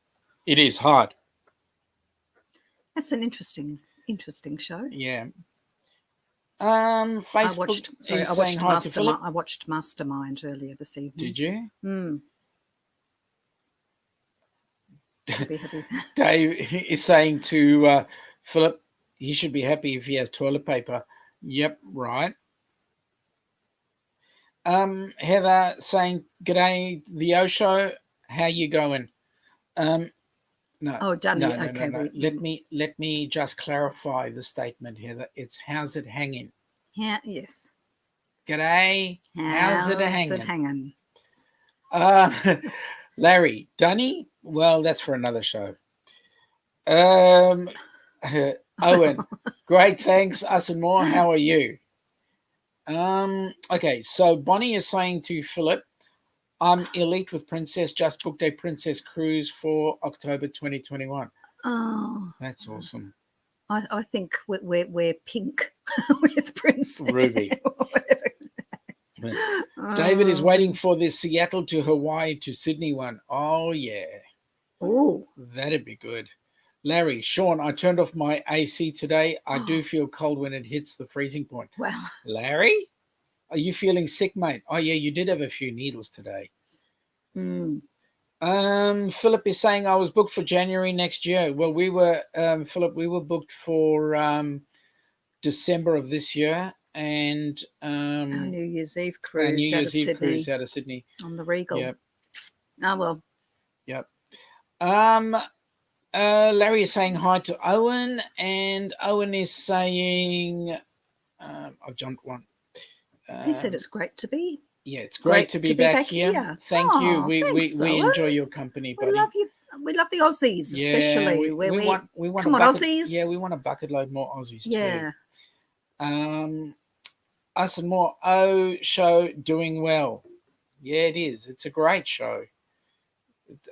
It is hard. That's an interesting show. Yeah. Facebook is saying hi to Philip. I watched Mastermind earlier this evening. Did you? Be happy. Dave is saying to Philip, he should be happy if he has toilet paper. Yep, right. Heather saying, "G'day, the O Show. How you going?" No. Oh, done. No, okay. no. Let me just clarify the statement, Heather. It's how's it hanging? Yeah. Yes. G'day. How's it hanging? hanging? Larry, Dunny. Well, that's for another show. Owen, great, thanks. Us and more. How are you? Okay, so Bonnie is saying to Philip, I'm elite with Princess, just booked a Princess cruise for October 2021. Oh, that's awesome. I think we're pink with Princess. Ruby. David is waiting for the Seattle to Hawaii to Sydney one. Oh, yeah. Oh, that'd be good. Larry, Sean, I turned off my AC today. I do feel cold when it hits the freezing point. Wow. Larry, are you feeling sick, mate? Oh, yeah, you did have a few needles today. Philip is saying I was booked for January next year. Well, we were, Philip, we were booked for December of this year. And our New Year's Eve cruise, cruise out of Sydney. On the Regal. Yep. Oh, well. Yep. Larry is saying hi to Owen, and Owen is saying, I've jumped one. He said it's great to be. Yeah, it's great to be back here. Thank you. Oh, We thanks, we Owen. enjoy your company, buddy. We love you. We love the Aussies, especially. we want come a on, bucket, Aussies. Yeah, we want a bucket load more Aussies Yeah. too. Us and more show doing well. Yeah, it is. It's a great show.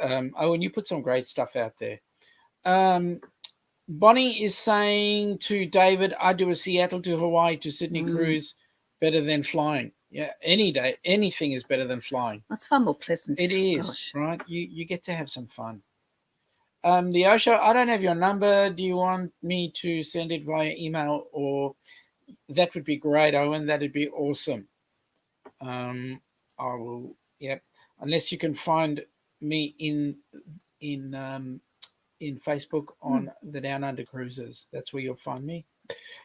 Owen, you put some great stuff out there. Bonnie is saying to David, I do a Seattle to Hawaii to Sydney cruise better than flying. Yeah, any day, anything is better than flying. That's far more pleasant. It is, Gosh. right? You get to have some fun. The Osho, I don't have your number. Do you want me to send it via email? Or that would be great, Owen. That'd be awesome. I will, yep. Unless you can find me in Facebook on the Downunder Cruisers. That's where you'll find me,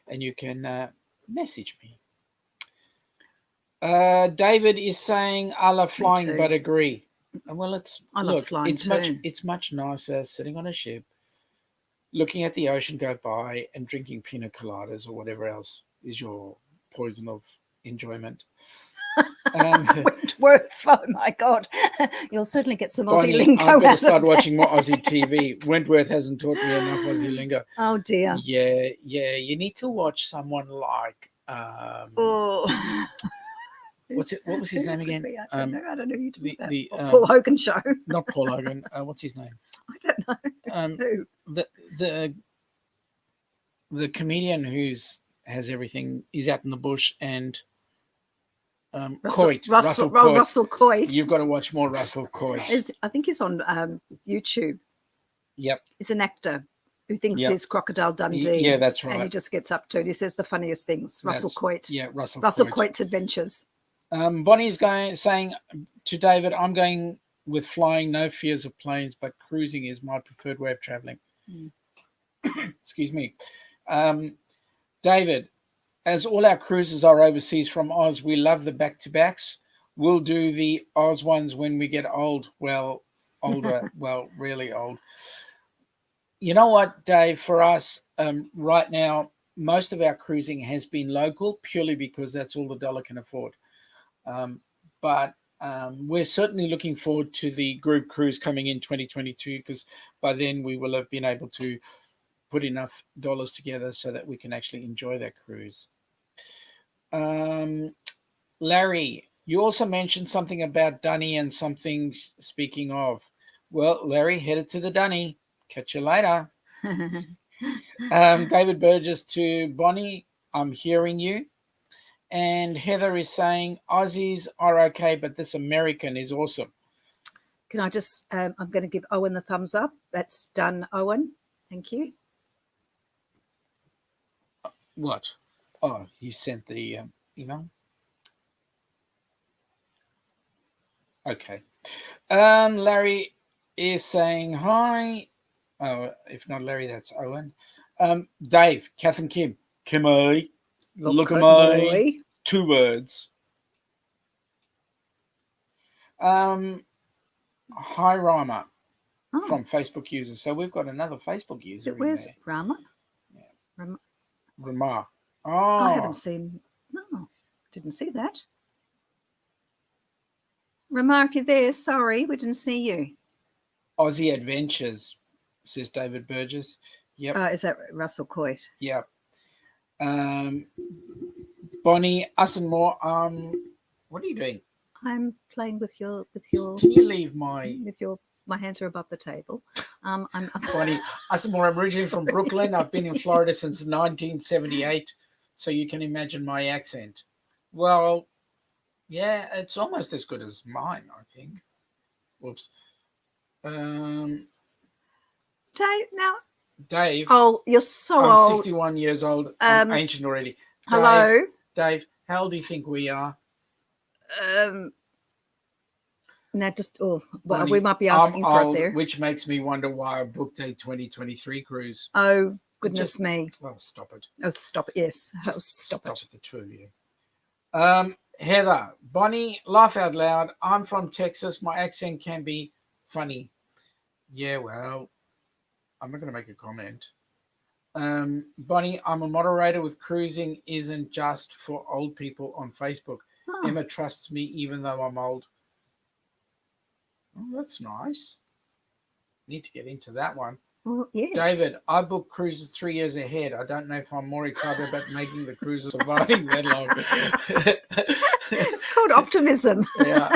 and you can message me. David is saying, I love flying, but agree. Well, I love flying too. It's much nicer sitting on a ship, looking at the ocean go by, and drinking pina coladas or whatever else is your poison of enjoyment. Wentworth, oh my God, you'll certainly get some Bonnie, Aussie lingo. I've got to start watching more Aussie TV. Wentworth hasn't taught me enough Aussie lingo. Oh dear. Yeah. You need to watch someone like what's it? What was his name again? I don't know. Who you're talking about. Paul Hogan show. Not Paul Hogan. What's his name? I don't know. Who? The comedian who's has everything. He's out in the bush and. Russell Coit. You've got to watch more Russell Coit. I think he's on YouTube. Yep. He's an actor who thinks he's Crocodile Dundee. Yeah, that's right. And he just gets up to it. He says the funniest things. Russell Coit. Yeah, Russell Coit's adventures. Bonnie's saying to David, I'm going with flying, no fears of planes, but cruising is my preferred way of traveling. Excuse me. David, as all our cruises are overseas from Oz, we love the back-to-backs. We'll do the Oz ones when we get old. Well, older, well, really old. You know what, Dave, for us right now, most of our cruising has been local purely because that's all the dollar can afford. But we're certainly looking forward to the group cruise coming in 2022 because by then we will have been able to put enough dollars together so that we can actually enjoy that cruise. Larry, you also mentioned something about Dunny and something speaking of. Well, Larry, headed to the Dunny. Catch you later. David Burgess to Bonnie, I'm hearing you. And Heather is saying Aussies are okay, but this American is awesome. Can I just, I'm going to give Owen the thumbs up. That's done, Owen. Thank you. What? Oh, he sent the email. Okay. Larry is saying hi. Oh, if not Larry, that's Owen. Dave, Kath and Kim. Kimmy. Look at me. 2 words. Hi, Rama from Facebook users. So we've got another Facebook user. Where's in there. Rama? Yeah. Rama. Oh, I haven't seen. No, didn't see that. Rama, if you're there, sorry, we didn't see you. Aussie Adventures, says David Burgess. Yep. Is that Russell Coit? Yep. Bonnie, us and more. What are you doing? I'm playing with your. Can you leave my? My hands are above the table. I'm Bonnie, us and more. I'm originally from Brooklyn. I've been in Florida since 1978, so you can imagine my accent. Well, yeah, it's almost as good as mine, I think. Whoops. Dave. Oh, you're so I'm old. 61 years old. I'm ancient already. Hello. Dave, how old do you think we are? Now just Bonnie, we might be asking for it there. Which makes me wonder why I booked a 2023 cruise. Oh, goodness me. Oh, stop it. Oh, stop it. Yes. Stop it, the two of you. Heather, Bonnie, laugh out loud. I'm from Texas. My accent can be funny. Yeah, well, I'm not going to make a comment. Bonnie, I'm a moderator with Cruising Isn't Just for Old People on Facebook. Oh, Emma trusts me even though I'm old. Oh, that's nice. Need to get into that one. well, yes. David, I booked cruises 3 years ahead. I don't know if I'm more excited about making the cruises surviving that long. It's called optimism. yeah,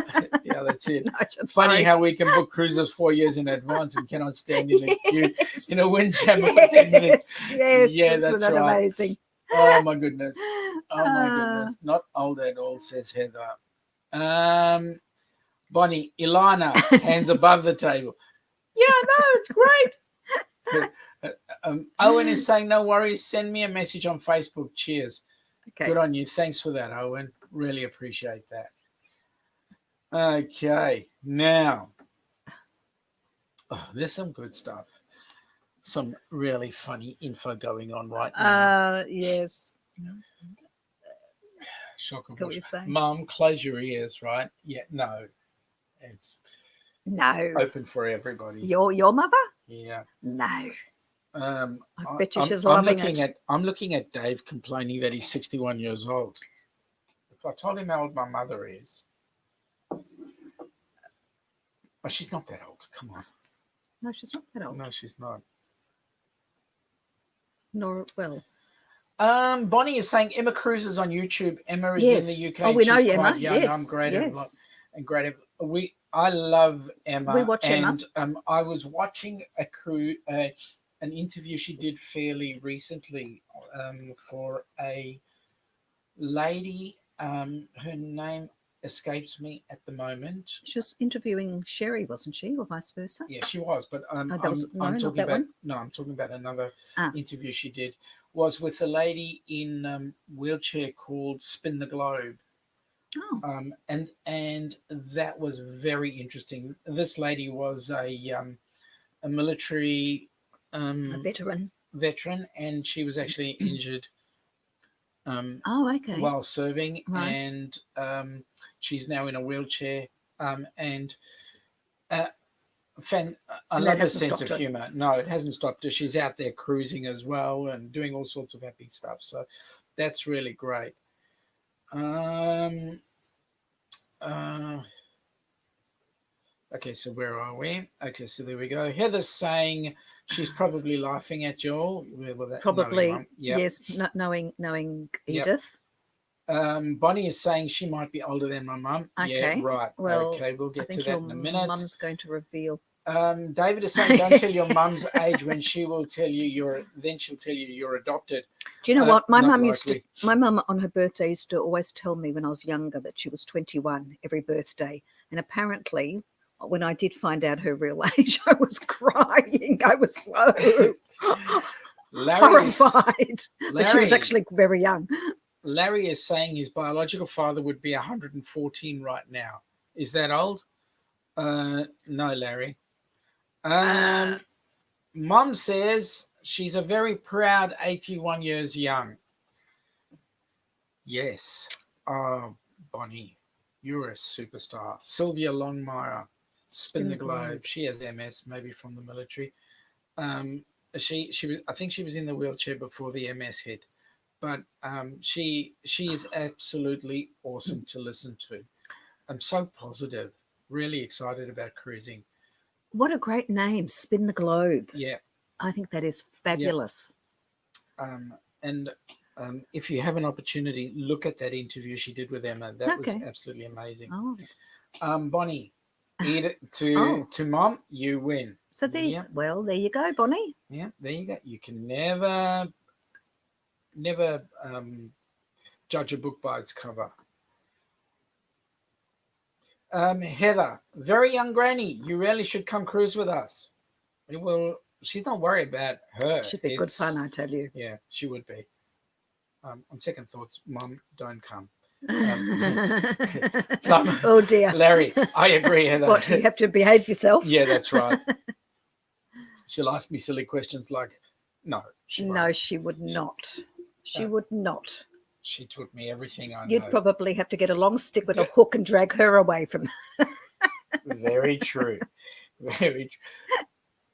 that's it. No, I'm Funny sorry. how we can book cruises 4 years in advance and cannot stand in the queue Yes. in a windjammer for 10 minutes. Yes, Yeah, isn't that's that right. amazing? Oh my goodness. Oh my Uh, goodness. Not old at all, says Heather. Bonnie, Ilana, hands above the table. Yeah, no, it's great. Owen is saying, no worries, send me a message on Facebook. Cheers. Okay. Good on you. Thanks for that, Owen. Really appreciate that. Okay, now, there's some good stuff. Some really funny info going on right now. Yes. Shock of What were you bush. saying? Mum, close your ears, right? Yeah, no. It's No. open for everybody. Your mother? Yeah. No. I bet you she's loving it. I'm looking at Dave complaining that he's 61 years old. If I told him how old my mother is, but she's not that old. Come on. No, she's not that old. No, she's not. Nor well. Bonnie is saying Emma Cruises on YouTube. Emma is Yes. in the UK. Oh, we know She's Emma. quite young. Yes. I'm great Yes. and great. I love Emma. We watch Emma. And I was watching an interview she did fairly recently for a lady. Her name escapes me at the moment. She was interviewing Sherry, wasn't she, or vice versa? Yeah, she was, but I'm not talking that about one? no, I'm talking about another Ah. interview she did. Was with a lady in wheelchair called Spin the Globe. Oh. And that was very interesting. This lady was a military A veteran. and she was actually injured Oh, okay. while serving, Right. and she's now in a wheelchair. And I And love that her hasn't sense stopped of her. humor. No, it hasn't stopped her. She's out there cruising as well and doing all sorts of happy stuff. So that's really great. Okay, so where are we? Okay, so there we go. Heather's saying she's probably laughing at you all. Probably. Yep. Yes. Knowing Yep. Edith. Bonnie is saying she might be older than my mum. Okay. Yeah, right. Well, okay, we'll I get to think that your in a minute. mum's going to reveal. David is saying, don't tell your mum's age when she will tell you she'll tell you you're adopted. Do you know what? My not mum likely. my mum on her birthday used to always tell me when I was younger that she was 21 every birthday. And apparently, when I did find out her real age, I was crying. I was so horrified. But she was actually very young. Larry is saying his biological father would be 114 right now. Is that old? No, Larry. Mum says she's a very proud 81 years young. Yes. Oh, Bonnie, you're a superstar. Sylvia Longmire, Spin the Globe. She has MS, maybe from the military. She was. I think she was in the wheelchair before the MS hit, but she is absolutely awesome to listen to. I'm so positive. Really excited about cruising. What a great name, Spin the Globe. Yeah. I think that is fabulous. And if you have an opportunity, look at that interview she did with Emma. That was absolutely amazing. Oh. Bonnie, to Mom, you win. So there you go, Bonnie. Yeah, there you go. You can never judge a book by its cover. Heather, very young granny, you really should come cruise with us. She's not worried about her. Should be good fun, I tell you. Yeah, she would be. On second thoughts, Mum, don't come. Oh dear. Larry, I agree, Heather. What, you have to behave yourself? Yeah, that's right. She'll ask me silly questions like, no. No, she would not. She would not. She taught me everything I You'd know. probably have to get a long stick with a hook and drag her away from. Very true. Very true.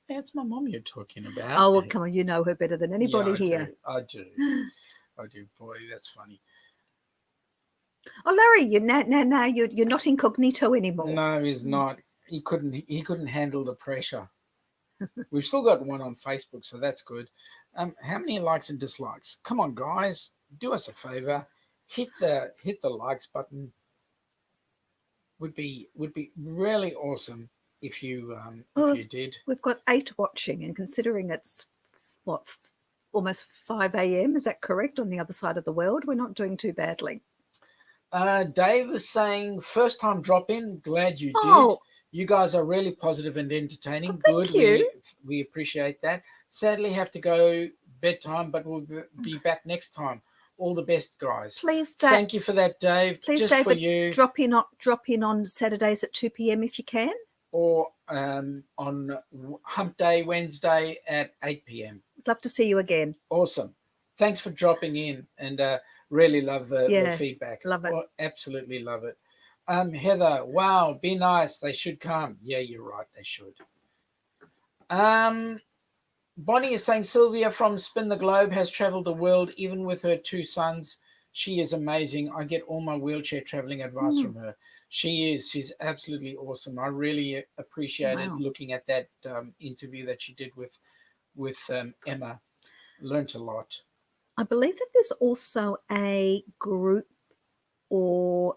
That's my mom you're talking about. Oh, well, come on, you know her better than anybody Yeah, here. I do. I do. Boy, that's funny. Oh, Larry, now you're not incognito anymore. No, he's not. He couldn't handle the pressure. We've still got one on Facebook, so that's good. How many likes and dislikes? Come on, guys, do us a favor. Hit the likes button. Would be really awesome if you did. We've got 8 watching, and considering it's what almost 5 a.m. Is that correct? On the other side of the world, we're not doing too badly. Dave was saying first time drop in. Glad you did. Oh. You guys are really positive and entertaining. Oh, thank you. We appreciate that. Sadly, have to go bedtime, but we'll be back next time. All the best, guys. Please, Dave. Thank you for that, Dave. Please, just David, for you. drop in on Saturdays at 2 p.m. if you can. Or on Hump Day, Wednesday at 8 p.m. I'd love to see you again. Awesome. Thanks for dropping in, and really love the feedback. Love it. Oh, absolutely love it. Heather, wow, be nice. They should come. Yeah, you're right. They should. Bonnie is saying Sylvia from Spin the Globe has traveled the world, even with her 2 sons. She is amazing. I get all my wheelchair traveling advice from her. She's absolutely awesome. I really appreciated looking at that interview that she did with Emma. Learned a lot. I believe that there's also a group or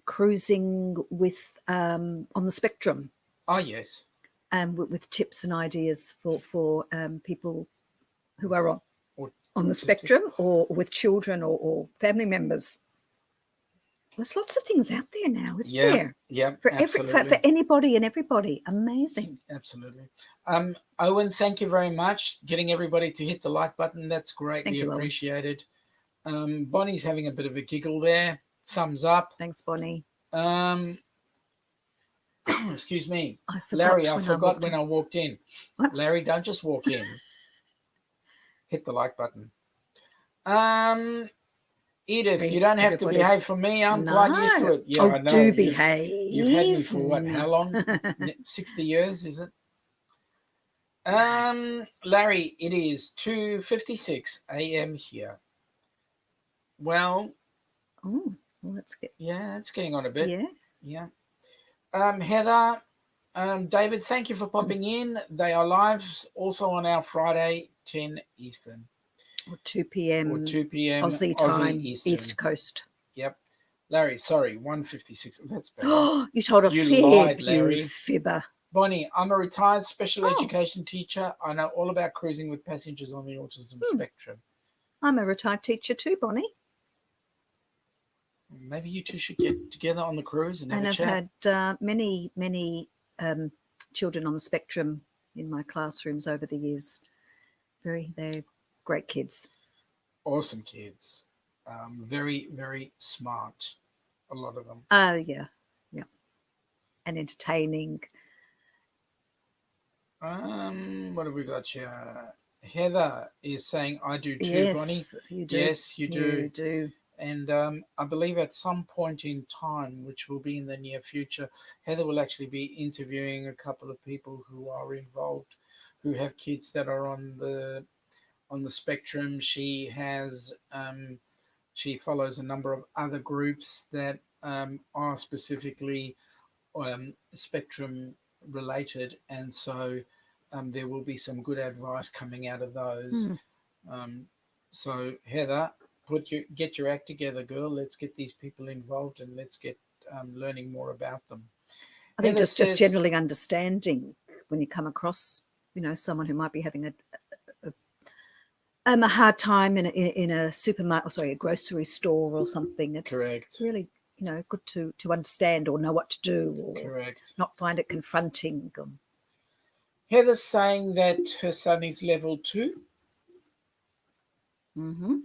cruising with on the spectrum. Oh, yes. With tips and ideas for people who are on the spectrum or with children or family members. There's lots of things out there now, isn't there? Yeah, for anybody and everybody. Amazing. Absolutely. Owen, thank you very much. Getting everybody to hit the like button, that's greatly appreciated. Bonnie's having a bit of a giggle there. Thumbs up. Thanks, Bonnie. Excuse me. Larry, I forgot when I walked in. What? Larry, don't just walk in. Hit the like button. Edith, you don't have to behave for me. I'm quite used to it. Yeah, I know. Do behave. You've had me for what? How long? 60 years, is it? Larry, it is 2:56 a.m. here. Well, that's good. Yeah, it's getting on a bit. Yeah. Heather, David, thank you for popping in. They are live also on our Friday, 10 Eastern. Or 2 p.m. Aussie time, Eastern. East Coast. Yep. Larry, sorry, 1:56. That's better. You told a fib, lied, Larry. you fibber. Bonnie, I'm a retired special education teacher. I know all about cruising with passengers on the autism spectrum. I'm a retired teacher too, Bonnie. Maybe you two should get together on the cruise and have a chat. And I've had many children on the spectrum in my classrooms over the years. They're great kids. Awesome kids. Very, very smart, a lot of them. Yeah. And entertaining. What have we got here? Heather is saying, I do too, yes, Bonnie. You do. Yes, you do. You do. And I believe at some point in time, which will be in the near future, Heather will actually be interviewing a couple of people who are involved, who have kids that are on the spectrum. She has she follows a number of other groups that are specifically spectrum related, and so there will be some good advice coming out of those. So Heather, get your act together, girl. Let's get these people involved and let's get learning more about them. I think just generally understanding when you come across, someone who might be having a hard time in a supermarket, a grocery store or something. It's correct. Really, good to understand or know what to do, or correct. Not find it confronting. Heather's saying that her son is level 2. Mm-hmm.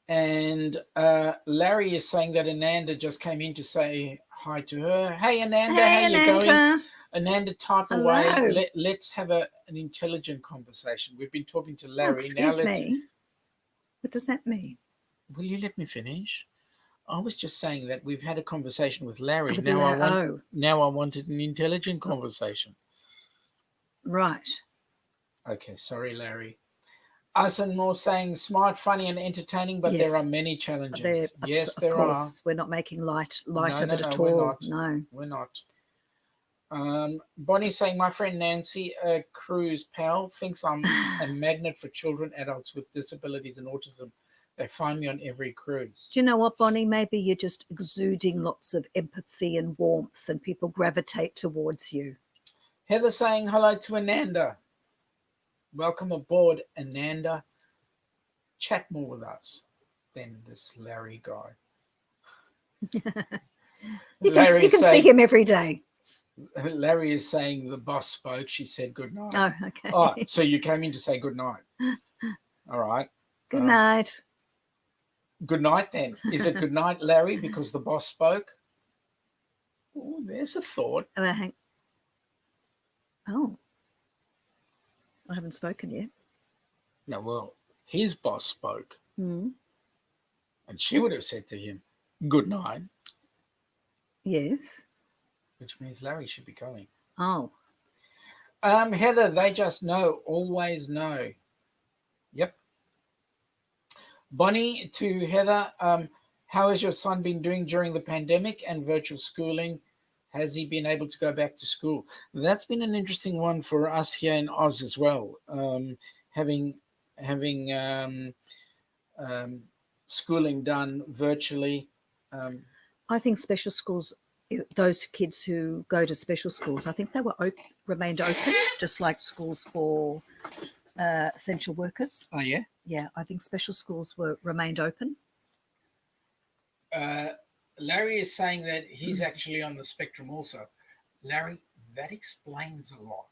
And Larry is saying that Ananda just came in to say hi to her. Hey, Ananda, how you going? Ananda, type away. Let's have an intelligent conversation. We've been talking to Larry. Excuse me. What does that mean? Will you let me finish? I was just saying that we've had a conversation with Larry. With Now the now I wanted an intelligent conversation. Right. Okay, sorry, Larry. Us and more saying smart, funny, and entertaining, but there Yes. are many challenges. There, Yes, of there course, we're not making light No, of no, it no, at we're all. not. No. We're not. Bonnie saying, my friend Nancy, a cruise pal, thinks I'm a magnet for children, adults with disabilities and autism. They find me on every cruise. Do you know what, Bonnie? Maybe you're just exuding lots of empathy and warmth, and people gravitate towards you. Heather saying hello to Ananda. Welcome aboard, Ananda. Chat more with us than this Larry guy. You can see him every day. Larry is saying the boss spoke. She said good night. Oh, okay. Oh, so you came in to say good night. All right. Good night. Good night then. Is it good night, Larry, because the boss spoke? Oh, there's a thought. Oh, I haven't spoken yet. No, well, his boss spoke. Mm. And she would have said to him, good night. Yes. Which means Larry should be going. Oh. Heather, they just know, always know. Yep. Bonnie to Heather, how has your son been doing during the pandemic and virtual schooling? Has he been able to go back to school? That's been an interesting one for us here in Oz as well. Having schooling done virtually. I think special schools, those kids who go to special schools, I think they were remained open, just like schools for essential workers. Oh, yeah? Yeah, I think special schools remained open. Larry is saying that he's actually on the spectrum also. Larry, that explains a lot.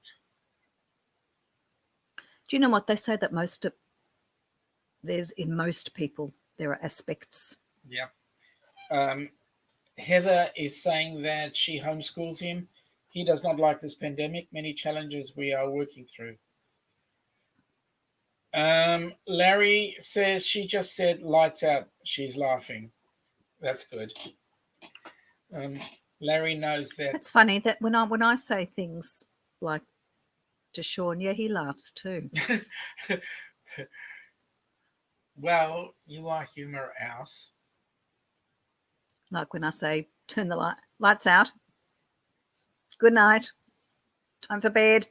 Do you know what they say that in most people there are aspects? Yeah. Heather is saying that she homeschools him. He does not like this pandemic. Many challenges we are working through. Larry says she just said lights out. She's laughing. That's good. Larry knows that. That's funny that when I say things like to Sean, yeah, he laughs too. Well, you are humor house. Like when I say turn the lights out. Good night. Time for bed.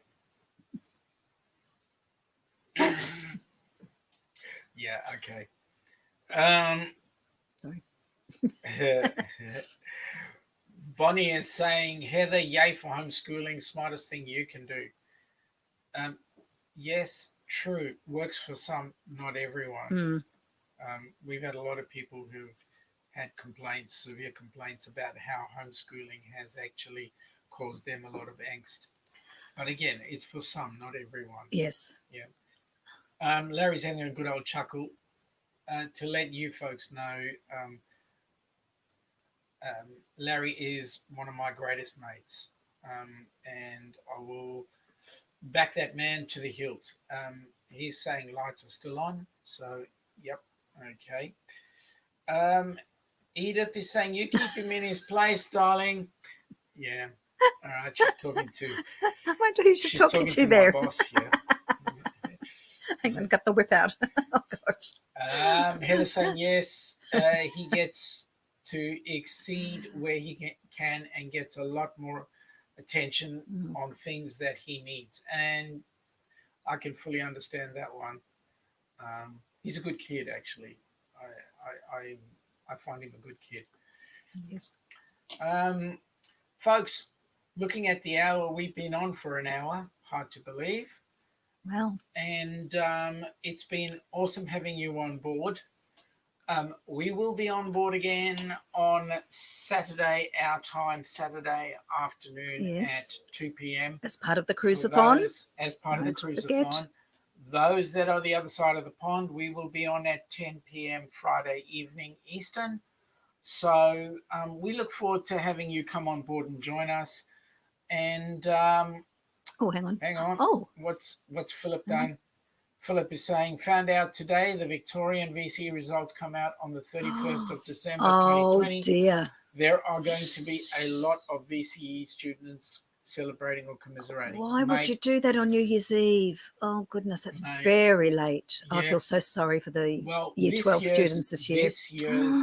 Yeah, okay. Sorry. Bonnie is saying, Heather, yay for homeschooling, smartest thing you can do. Yes, true. Works for some, not everyone. Mm. We've had a lot of people who've had severe complaints about how homeschooling has actually caused them a lot of angst. But again, it's for some, not everyone. Yes. Yeah. Larry's having a good old chuckle. To let you folks know, Larry is one of my greatest mates, and I will back that man to the hilt. He's saying lights are still on, so yep, okay. Edith is saying you keep him in his place, darling. Yeah, all right. She's talking to. I wonder who she's talking to there. My boss here. Hang on, got the whip out. Oh gosh. Heather saying yes, he gets to exceed where he can and gets a lot more attention on things that he needs, and I can fully understand that one. He's a good kid, actually. I find him a good kid. Yes. Folks, looking at the hour, we've been on for an hour. Hard to believe. Well, and it's been awesome having you on board. We will be on board again on Saturday, our time, Saturday afternoon at 2 p.m. As part of the Cruiserthon. As part of the Cruiserthon. Those that are the other side of the pond, we will be on at 10 p.m. Friday evening Eastern. So we look forward to having you come on board and join us. And oh, hang on. Hang on. Oh. What's Philip done? Philip is saying, found out today the Victorian VCE results come out on the 31st of December Oh 2020. dear. There are going to be a lot of VCE students celebrating or commiserating. Why would you do that on New Year's Eve? Oh goodness, that's Mate, very late. I yeah. feel so sorry for the Well, Year 12 students this year. This year's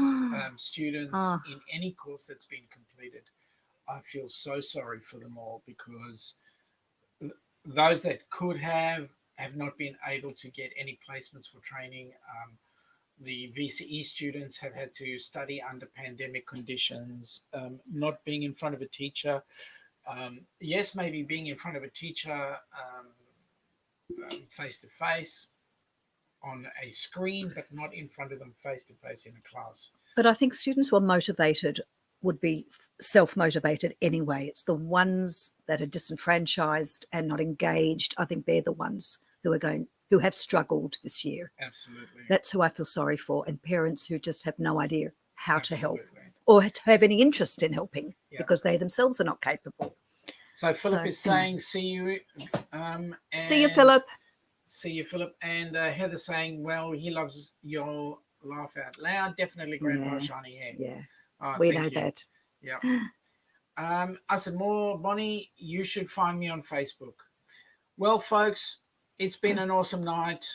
students Ah. in any course that's been completed, I feel so sorry for them all, because those that could have not been able to get any placements for training. The VCE students have had to study under pandemic conditions, not being in front of a teacher. Yes, maybe being in front of a teacher face to face on a screen, but not in front of them face to face in a class. But I think students who are motivated would be self-motivated anyway. It's the ones that are disenfranchised and not engaged. I think they're the ones who have struggled this year. Absolutely. That's who I feel sorry for, and parents who just have no idea how to help Absolutely. or to have any interest in helping Yeah. because they themselves are not capable. So Philip So, is saying, see you. And See you, Philip. See you, Philip. And Heather's saying, well, he loves your laugh out loud. Definitely Grandpa Yeah. Shiny Hair. Yeah, Oh, we thank know you. that. Yeah. I said, more, Bonnie, you should find me on Facebook. Well, folks, it's been an awesome night.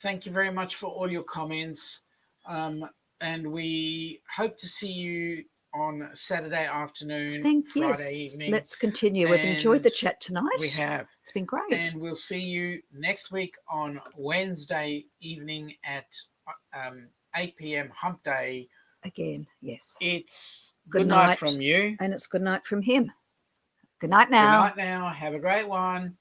Thank you very much for all your comments. And we hope to see you on Saturday afternoon, Thank Friday yes. evening. Let's continue. We've enjoyed the And chat tonight. We have. It's been great. And we'll see you next week on Wednesday evening at 8 p.m. Hump Day. Again, yes. It's Good good night night. from you. And it's good night from him. Good night now. Good night now. Have a great one.